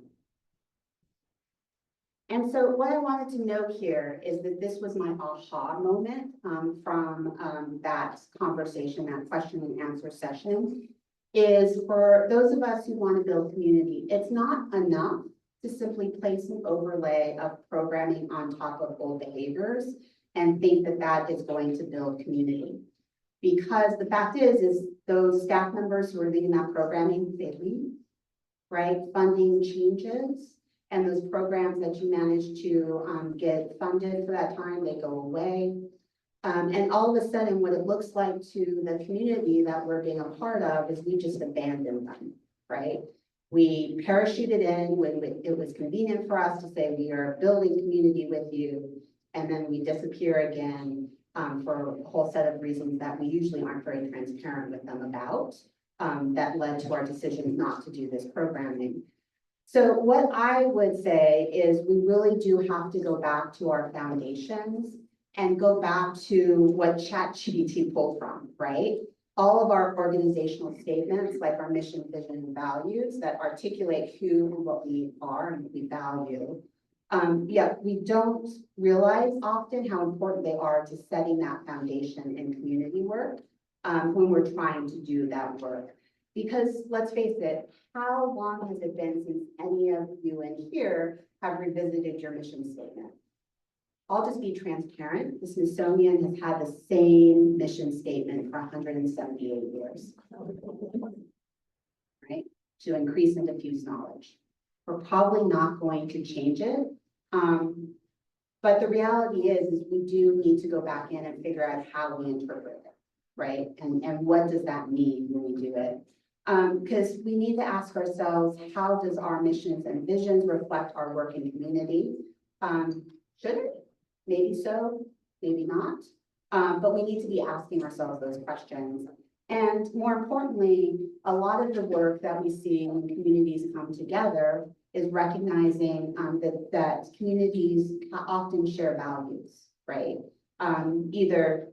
And so what I wanted to note here is that this was my aha moment from that conversation, that question and answer session, is for those of us who want to build community, it's not enough to simply place an overlay of programming on top of old behaviors and think that that is going to build community. Because the fact is those staff members who are leading that programming, they leave, right? Funding changes. And those programs that you manage to get funded for that time, they go away. And all of a sudden, what it looks like to the community that we're being a part of is we just abandon them, right? We parachuted in when it was convenient for us to say we are building community with you, and then we disappear again for a whole set of reasons that we usually aren't very transparent with them about, that led to our decision not to do this programming. So what I would say is we really do have to go back to our foundations and go back to what ChatGPT pulled from, right? All of our organizational statements, like our mission, vision, and values that articulate who and what we are and what we value. We don't realize often how important they are to setting that foundation in community work when we're trying to do that work. Because let's face it, how long has it been since any of you in here have revisited your mission statement? I'll just be transparent. The Smithsonian has had the same mission statement for 178 years, right? To increase and diffuse knowledge. We're probably not going to change it. But the reality is we do need to go back in and figure out how we interpret it, right? And what does that mean when we do it? Because we need to ask ourselves, how does our missions and visions reflect our work in community? Should it? Maybe so, maybe not. But we need to be asking ourselves those questions. And more importantly, a lot of the work that we see when communities come together is recognizing that communities often share values, right? Either,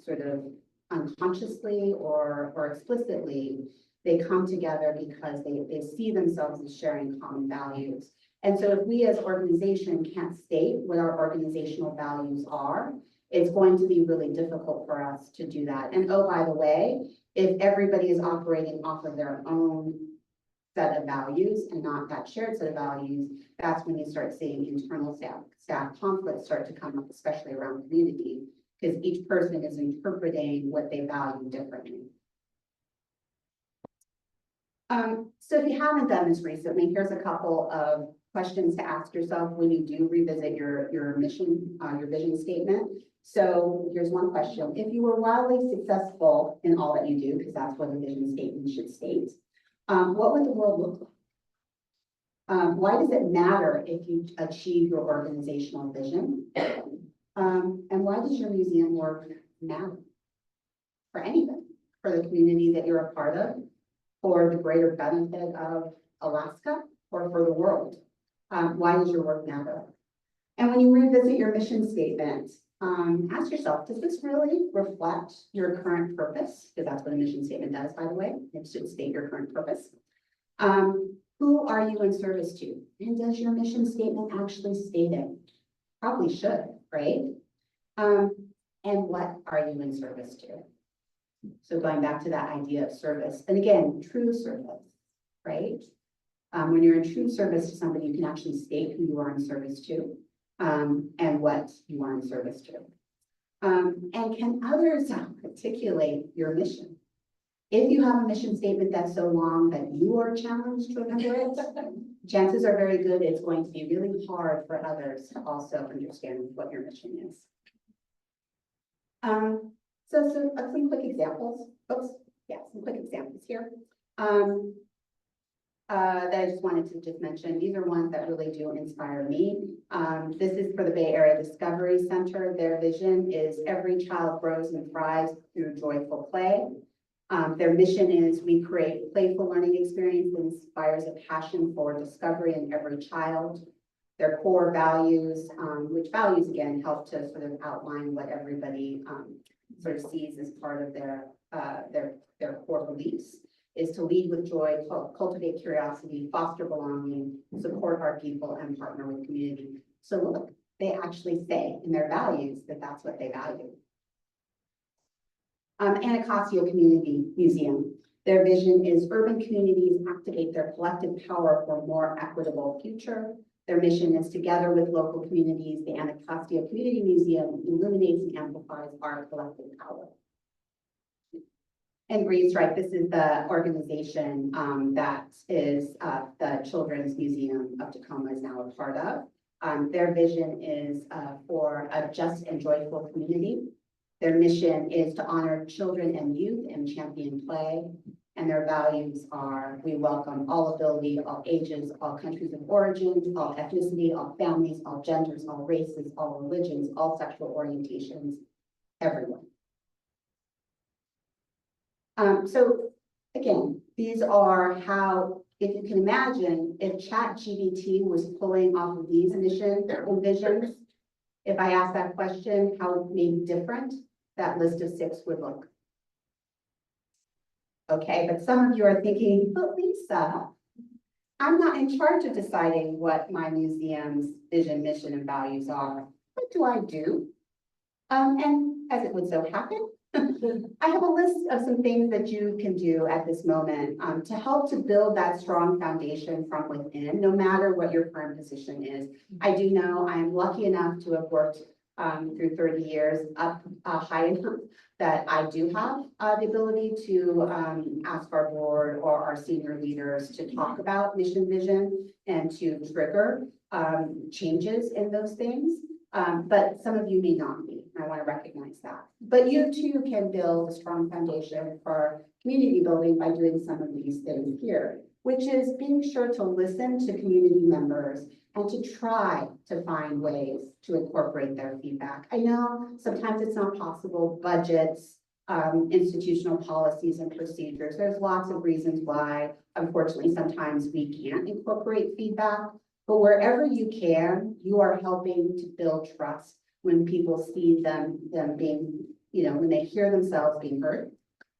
sort of unconsciously or explicitly, they come together because they see themselves as sharing common values. And so if we as organization can't state what our organizational values are, it's going to be really difficult for us to do that. And oh, by the way, if everybody is operating off of their own set of values and not that shared set of values, that's when you start seeing internal staff conflicts start to come up, especially around community, because each person is interpreting what they value differently. So if you haven't done this recently, here's a couple of questions to ask yourself when you do revisit your mission, your vision statement. So here's one question. If you were wildly successful in all that you do, because that's what a vision statement should state, what would the world look like? Why does it matter if you achieve your organizational vision? And why does your museum work matter? For anybody, for the community that you're a part of, for the greater benefit of Alaska, or for the world? Why does your work matter? And when you revisit your mission statement, ask yourself, does this really reflect your current purpose? Because that's what a mission statement does, by the way. It should state your current purpose. Who are you in service to? And does your mission statement actually state it? Probably should, right? And what are you in service to? So going back to that idea of service, and again, true service, right? When you're in true service to somebody, you can actually state who you are in service to, and what you are in service to. And can others articulate your mission? If you have a mission statement that's so long that you are challenged to remember it, chances are very good it's going to be really hard for others to also understand what your mission is. So some quick examples. Some quick examples here. That I just wanted to mention. These are ones that really do inspire me. This is for the Bay Area Discovery Center. Their vision is every child grows and thrives through joyful play. Their mission is we create playful learning experience that inspires a passion for discovery in every child. Their core values, which values again help to sort of outline what everybody sort of sees as part of their core beliefs, is to lead with joy, cultivate curiosity, foster belonging, support our people, and partner with community. So look, they actually say in their values that that's what they value. Anacostia Community Museum. Their vision is urban communities activate their collective power for a more equitable future. Their mission is together with local communities, the Anacostia Community Museum illuminates and amplifies our collective power. And Green Stripe, this is the organization that is the Children's Museum of Tacoma is now a part of. Their vision is for a just and joyful community. Their mission is to honor children and youth and champion play. And their values are, we welcome all ability, all ages, all countries of origin, all ethnicity, all families, all genders, all races, all religions, all sexual orientations, everyone. So again, these are how, if you can imagine, if ChatGPT was pulling off of these mission and visions, if I asked that question, how maybe different that list of 6 would look. Okay, but some of you are thinking, but Lisa, I'm not in charge of deciding what my museum's vision, mission, and values are. What do I do? And as it would so happen, I have a list of some things that you can do at this moment to help to build that strong foundation from within, no matter what your current position is. I do know I am lucky enough to have worked through 30 years up high enough that I do have the ability to ask our board or our senior leaders to talk about mission vision and to trigger changes in those things. But some of you may not be. I want to recognize that. But you too can build a strong foundation for community building by doing some of these things here. which is being sure to listen to community members and to try to find ways to incorporate their feedback. I know sometimes it's not possible, budgets, institutional policies and procedures. There's lots of reasons why, unfortunately, sometimes we can't incorporate feedback, but wherever you can, you are helping to build trust when people see them being, when they hear themselves being heard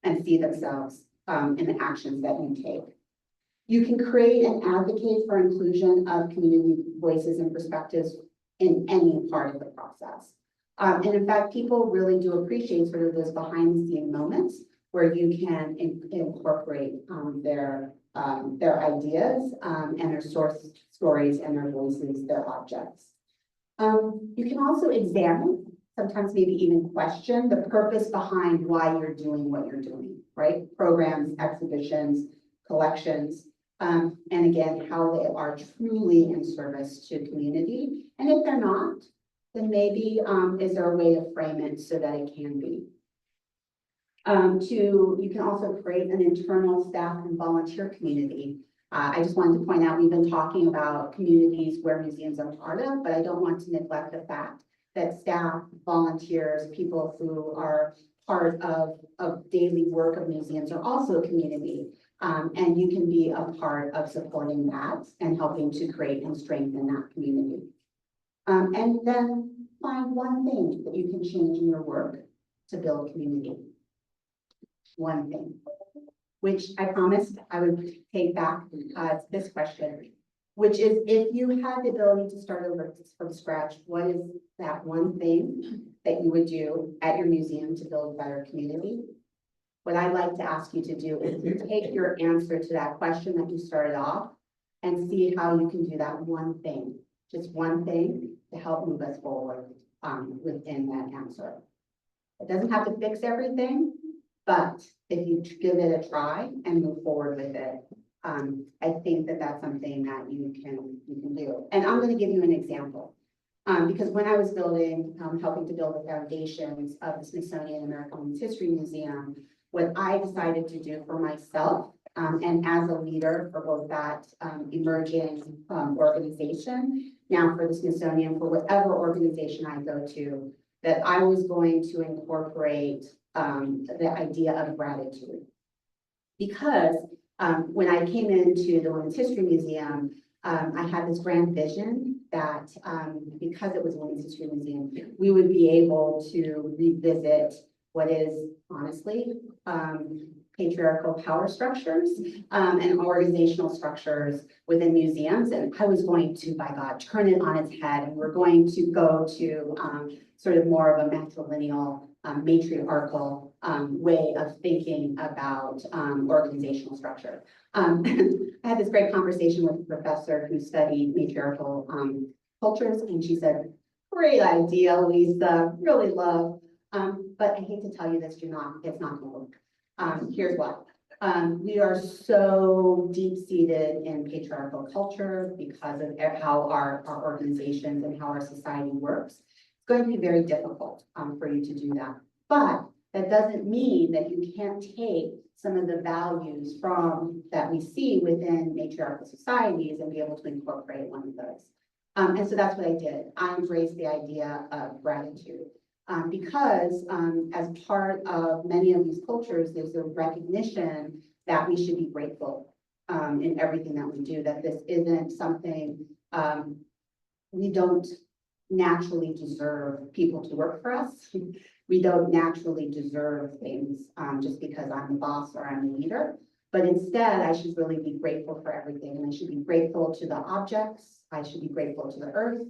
and see themselves in the actions that you take. You can create and advocate for inclusion of community voices and perspectives in any part of the process. And in fact, people really do appreciate sort of those behind the scene moments where you can incorporate their ideas and their source stories and their voices, their objects. You can also examine, sometimes maybe even question the purpose behind why you're doing what you're doing, right? Programs, exhibitions, collections, and again, how they are truly in service to community. And if they're not, then maybe is there a way to frame it so that it can be? You can also create an internal staff and volunteer community. I just wanted to point out, we've been talking about communities where museums are part of, but I don't want to neglect the fact that staff, volunteers, people who are part of daily work of museums are also a community. And you can be a part of supporting that and helping to create and strengthen that community. And then find one thing that you can change in your work to build community. One thing, which I promised I would take back to this question, which is, if you had the ability to start over from scratch, what is that one thing that you would do at your museum to build a better community? What I'd like to ask you to do is to take your answer to that question that you started off and see how you can do that one thing, just one thing to help move us forward within that answer. It doesn't have to fix everything, but if you give it a try and move forward with it, I think that that's something that you can do. And I'm going to give you an example. Because when I was helping to build the foundations of the Smithsonian American Women's History Museum, what I decided to do for myself and as a leader for both that emerging organization, now for the Smithsonian, for whatever organization I go to, that I was going to incorporate the idea of gratitude. Because when I came into the Women's History Museum, I had this grand vision that because it was a Women's History Museum, we would be able to revisit what is honestly patriarchal power structures and organizational structures within museums. And I was going to, by God, turn it on its head. And we're going to go to sort of more of a matrilineal, matriarchal way of thinking about organizational structure. I had this great conversation with a professor who studied matriarchal cultures, and she said, "Great idea, Lisa, really love. But I hate to tell you this, it's not gonna work. Here's why. We are so deep-seated in patriarchal culture because of how our organizations and how our society works. It's going to be very difficult for you to do that. But that doesn't mean that you can't take some of the values that we see within matriarchal societies and be able to incorporate one of those. And so that's what I did. I embraced the idea of gratitude. Because as part of many of these cultures, there's a recognition that we should be grateful in everything that we do, that this isn't something, we don't naturally deserve people to work for us. We don't naturally deserve things just because I'm the boss or I'm the leader. But instead, I should really be grateful for everything. And I should be grateful to the objects. I should be grateful to the earth.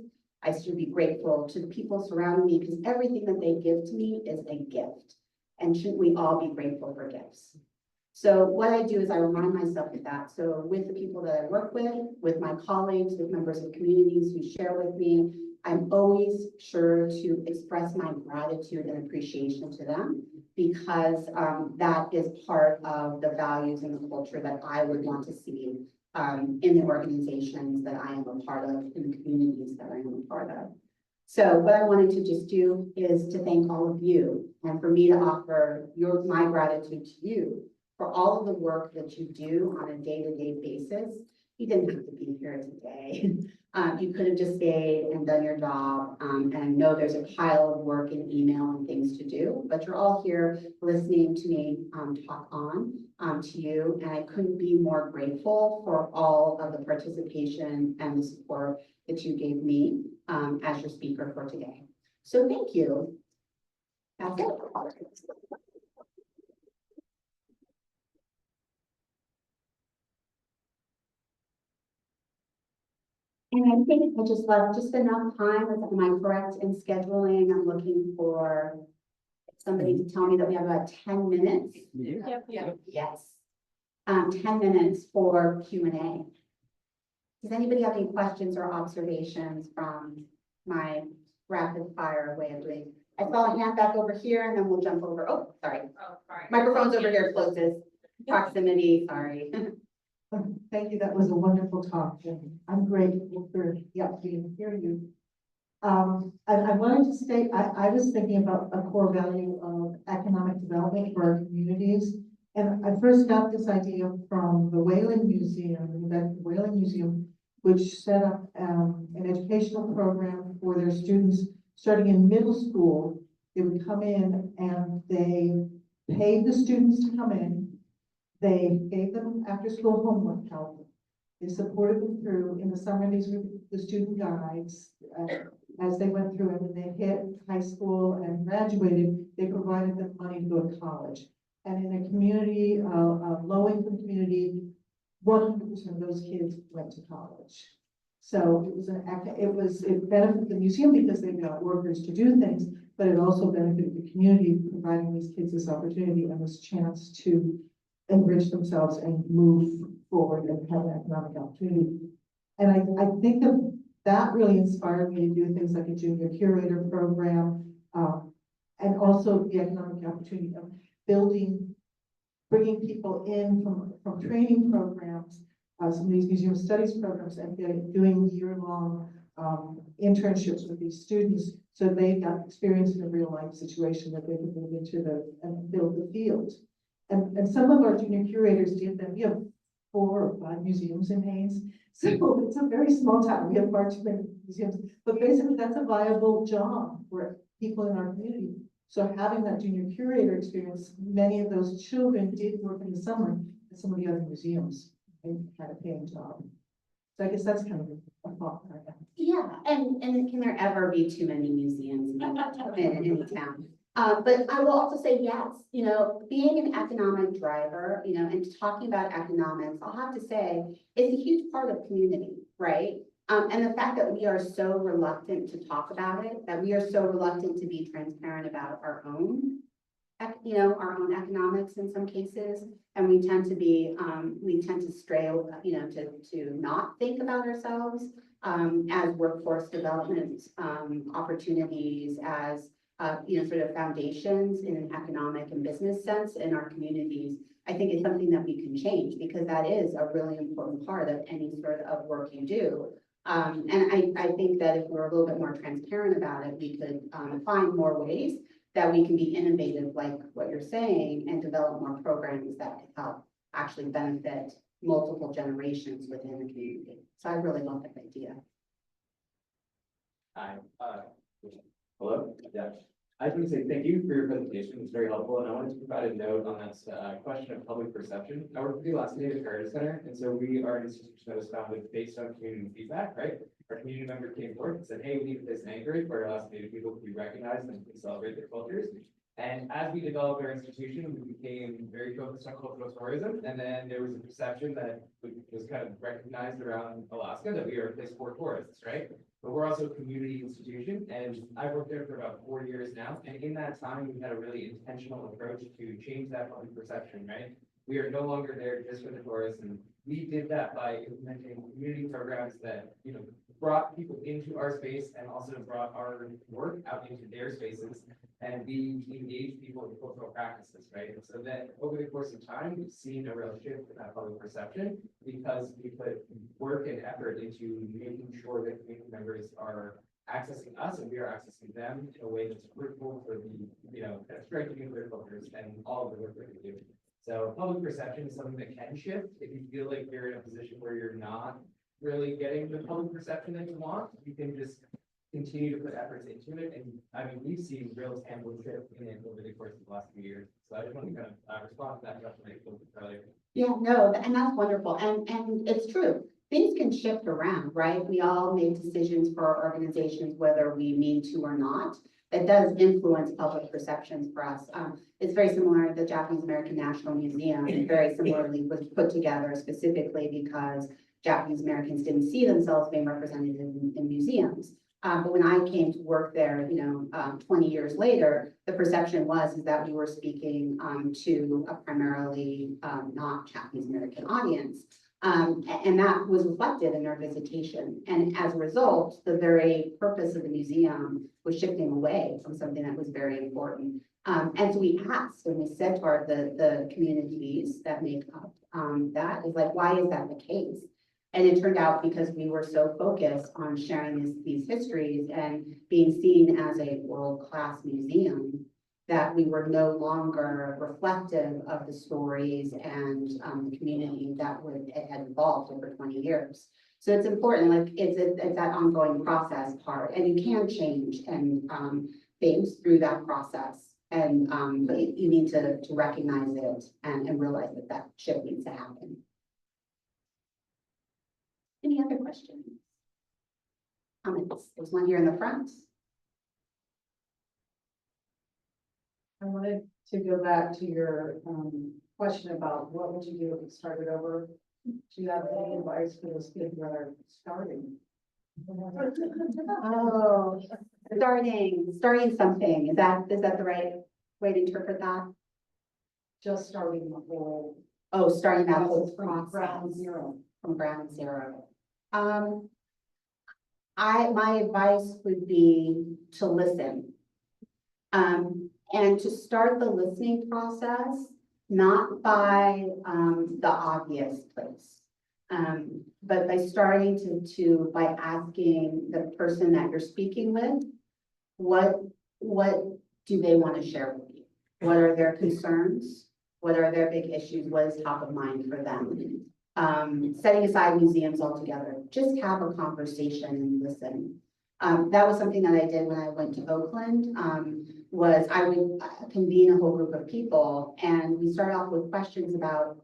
I should be grateful to the people surrounding me, because everything that they give to me is a gift. And shouldn't we all be grateful for gifts? So what I do is I remind myself of that. So with the people that I work with my colleagues, with members of communities who share with me, I'm always sure to express my gratitude and appreciation to them, because that is part of the values and the culture that I would want to see in the organizations that I am a part of, in the communities that I am a part of. So what I wanted to just do is to thank all of you, and for me to offer my gratitude to you for all of the work that you do on a day-to-day basis. You didn't have to be here today. You could have just stayed and done your job. And I know there's a pile of work and email and things to do, but you're all here listening to me talk on to you. And I couldn't be more grateful for all of the participation and the support that you gave me as your speaker for today. So thank you. That's it. And I think I just left just enough time. Am I correct in scheduling? I'm looking for somebody to tell me that we have about 10 minutes. Yep. Yes. 10 minutes for Q&A. Does anybody have any questions or observations from my rapid fire way of doing? I saw a hand back over here and then we'll jump over. Oh, sorry. Oh, sorry. Microphone's over here, closest. Proximity, sorry. Thank you, that was a wonderful talk, and I'm grateful for the opportunity to hear you. I wanted to state, I was thinking about a core value of economic development for our communities. And I first got this idea from the Whaling Museum, the Whaling Museum, which set up an educational program for their students starting in middle school. They would come in and they paid the students to come in. They gave them after-school homework help. They supported them through. In the summer, these were the student guides. As they went through and when they hit high school and graduated, they provided them money to go to college. And in a community, a low-income community, 100% of those kids went to college. So it benefited the museum because they got workers to do things, but it also benefited the community, providing these kids this opportunity and this chance to enrich themselves and move forward and have an economic opportunity. And I think that really inspired me to do things like a junior curator program, and also the economic opportunity of bringing people in from training programs, some of these museum studies programs, and doing year-long internships with these students, so they got experience in a real-life situation that they could move into and build the field. And some of our junior curators did that. We have 4 or 5 museums in Haines, so it's a very small town. We have far too many museums, but basically that's a viable job for people in our community. So having that junior curator experience, many of those children did work in the summer at some of the other museums and had a paying job. So I guess that's kind of a thought that I have. Yeah, and can there ever be too many museums in any town? But I will also say, yes, being an economic driver, and talking about economics, I'll have to say, is a huge part of community, right? And the fact that we are so reluctant to talk about it, that we are so reluctant to be transparent about our own economics in some cases, and we tend to stray, to not think about ourselves as workforce development opportunities, as sort of foundations in an economic and business sense in our communities. I think it's something that we can change, because that is a really important part of any sort of work you do. And I think that if we're a little bit more transparent about it, we could find more ways that we can be innovative, like what you're saying, and develop more programs that could help actually benefit multiple generations within the community. So I really love that idea. Hi. Hello. Yeah. I just want to say thank you for your presentation. It's very helpful, and I wanted to provide a note on this question of public perception. I work for the Alaska Native Heritage Center, and so we are an institution that was founded based on community feedback, right? Our community member came forward and said, hey, we need this anchorage where Alaska Native people can be recognized and can celebrate their cultures. And as we developed our institution, we became very focused on cultural tourism. And then there was a perception that was kind of recognized around Alaska that we are a place for tourists, right? But we're also a community institution, and I've worked there for about 4 years now. And in that time, we had a really intentional approach to change that public perception, right? We are no longer there just for the tourists, and we did that by implementing community programs that, brought people into our space and also brought our work out into their spaces, and we engage people in cultural practices, right? And so then over the course of time, we've seen a real shift in that public perception because we put work and effort into making sure that community members are accessing us and we are accessing them in a way that's fruitful for the, kind of strengthening of their cultures and all of the work that we do. So public perception is something that can shift. If you feel like you're in a position where you're not really getting the public perception that you want, you can just continue to put efforts into it. And I mean, we've seen real tangible shift in it over the course of the last few years. So I just want to kind of respond to that question I spoke earlier. Yeah, no, and that's wonderful. And it's true. Things can shift around, right? We all make decisions for our organizations, whether we mean to or not. It does influence public perceptions for us. It's very similar. The Japanese American National Museum very similarly was put together specifically because Japanese Americans didn't see themselves being represented in museums. But when I came to work there, 20 years later, the perception was that we were speaking to a primarily not Japanese American audience. And that was reflected in our visitation. And as a result, the very purpose of the museum was shifting away from something that was very important. And so we asked and we said to the communities that make up that is like, why is that the case? And it turned out because we were so focused on sharing these histories and being seen as a world-class museum that we were no longer reflective of the stories and the community that it had evolved over 20 years. So it's important, like it's that ongoing process part, and you can change and things through that process. And but you need to recognize it and realize that shift needs to happen. Any other questions? Comments? There's one here in the front. I wanted to go back to your question about what would you do if you started over? Do you have any advice for those kids that are starting? Oh, starting something. Is that the right way to interpret that? Just starting the whole. Oh, starting that whole From process. ground zero. From ground zero. My advice would be to listen. And to start the listening process, not by the obvious place, but by starting by asking the person that you're speaking with, what do they want to share with you? What are their concerns? What are their big issues? What is top of mind for them? Setting aside museums altogether, just have a conversation and listen. That was something that I did when I went to Oakland, was I would convene a whole group of people and we start off with questions about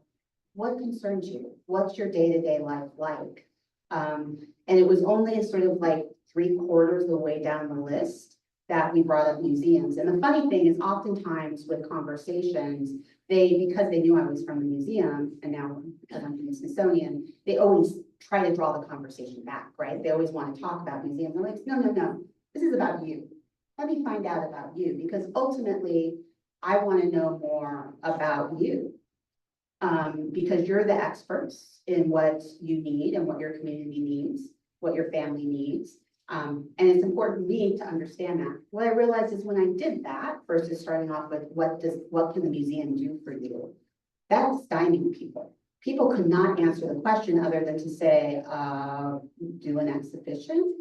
what concerns you? What's your day-to-day life like? And it was only sort of like 3/4 of the way down the list that we brought up museums. And the funny thing is oftentimes with conversations, because they knew I was from the museum and now because I'm from the Smithsonian, they always try to draw the conversation back, right? They always want to talk about museums. I'm like, no, this is about you. Let me find out about you because ultimately I want to know more about you. Because you're the experts in what you need and what your community needs, what your family needs. And it's important for me to understand that. What I realized is when I did that versus starting off with what can the museum do for you? That's stymied people. People could not answer the question other than to say, do an exhibition,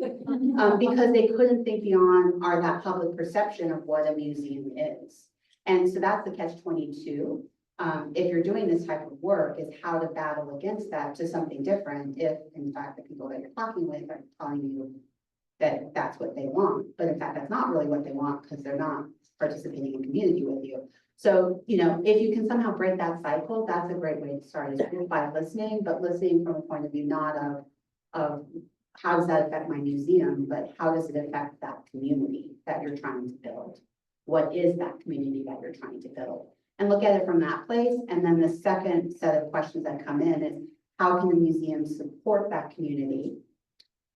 because they couldn't think beyond that public perception of what a museum is. And so that's the catch-22. If you're doing this type of work, is how to battle against that to something different. If in fact the people that you're talking with are telling you that that's what they want, but in fact that's not really what they want because they're not participating in community with you. So, if you can somehow break that cycle, that's a great way to start, is by listening, but listening from a point of view not of how does that affect my museum, but how does it affect that community that you're trying to build? What is that community that you're trying to build? And look at it from that place. And then the second set of questions that come in is how can the museum support that community?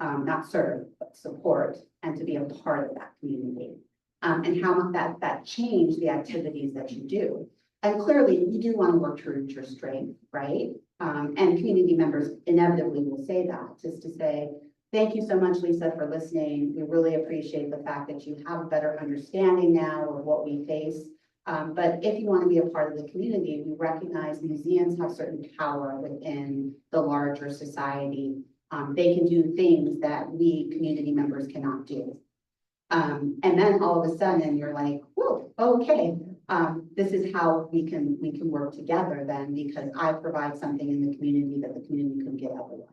Not serve, but support, and to be a part of that community. And how might that change the activities that you do. And clearly you do want to work towards your strength, right? And community members inevitably will say that, just to say, thank you so much, Lisa, for listening. We really appreciate the fact that you have a better understanding now of what we face. But if you want to be a part of the community, we recognize museums have certain power within the larger society. They can do things that we community members cannot do. And then all of a sudden you're like, whoa, okay, this is how we can work together then, because I provide something in the community that the community couldn't get otherwise.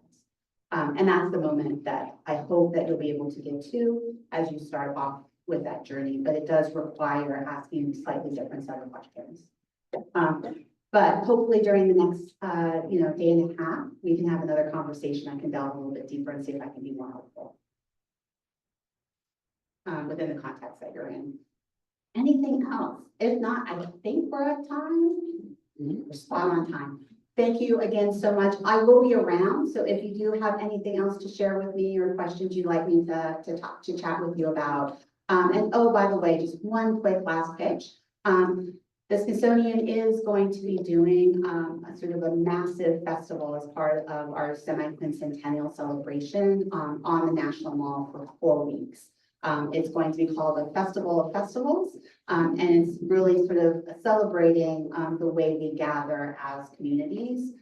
And that's the moment that I hope that you'll be able to get to as you start off with that journey, but it does require asking slightly different set of questions. But hopefully during the next, day and a half, we can have another conversation. I can delve a little bit deeper and see if I can be more helpful within the context that you're in. Anything else? If not, I think we're at time. We're spot on time. Thank you again so much. I will be around, so if you do have anything else to share with me or questions you'd like me to chat with you about. And oh, by the way, just one quick last pitch. The Smithsonian is going to be doing a sort of a massive festival as part of our semi-quincentennial celebration on the National Mall for 4 weeks. It's going to be called a Festival of Festivals, and it's really sort of celebrating the way we gather as communities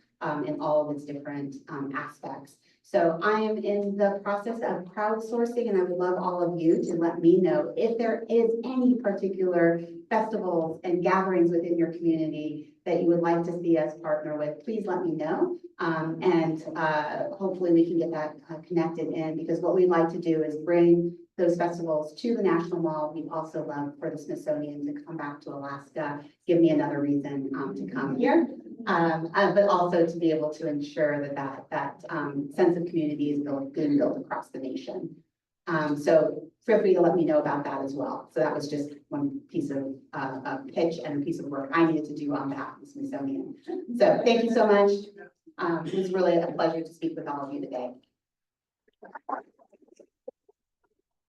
in all of its different aspects. So I am in the process of crowdsourcing, and I would love all of you to let me know if there is any particular festivals and gatherings within your community that you would like to see us partner with. Please let me know. And hopefully we can get that connected in, because what we'd like to do is bring those festivals to the National Mall. We'd also love for the Smithsonian to come back to Alaska, give me another reason to come here. But also to be able to ensure that sense of community is being built across the nation. So feel free to let me know about that as well. So that was just one piece of pitch and a piece of work I needed to do on behalf of the Smithsonian. So thank you so much. It was really a pleasure to speak with all of you today.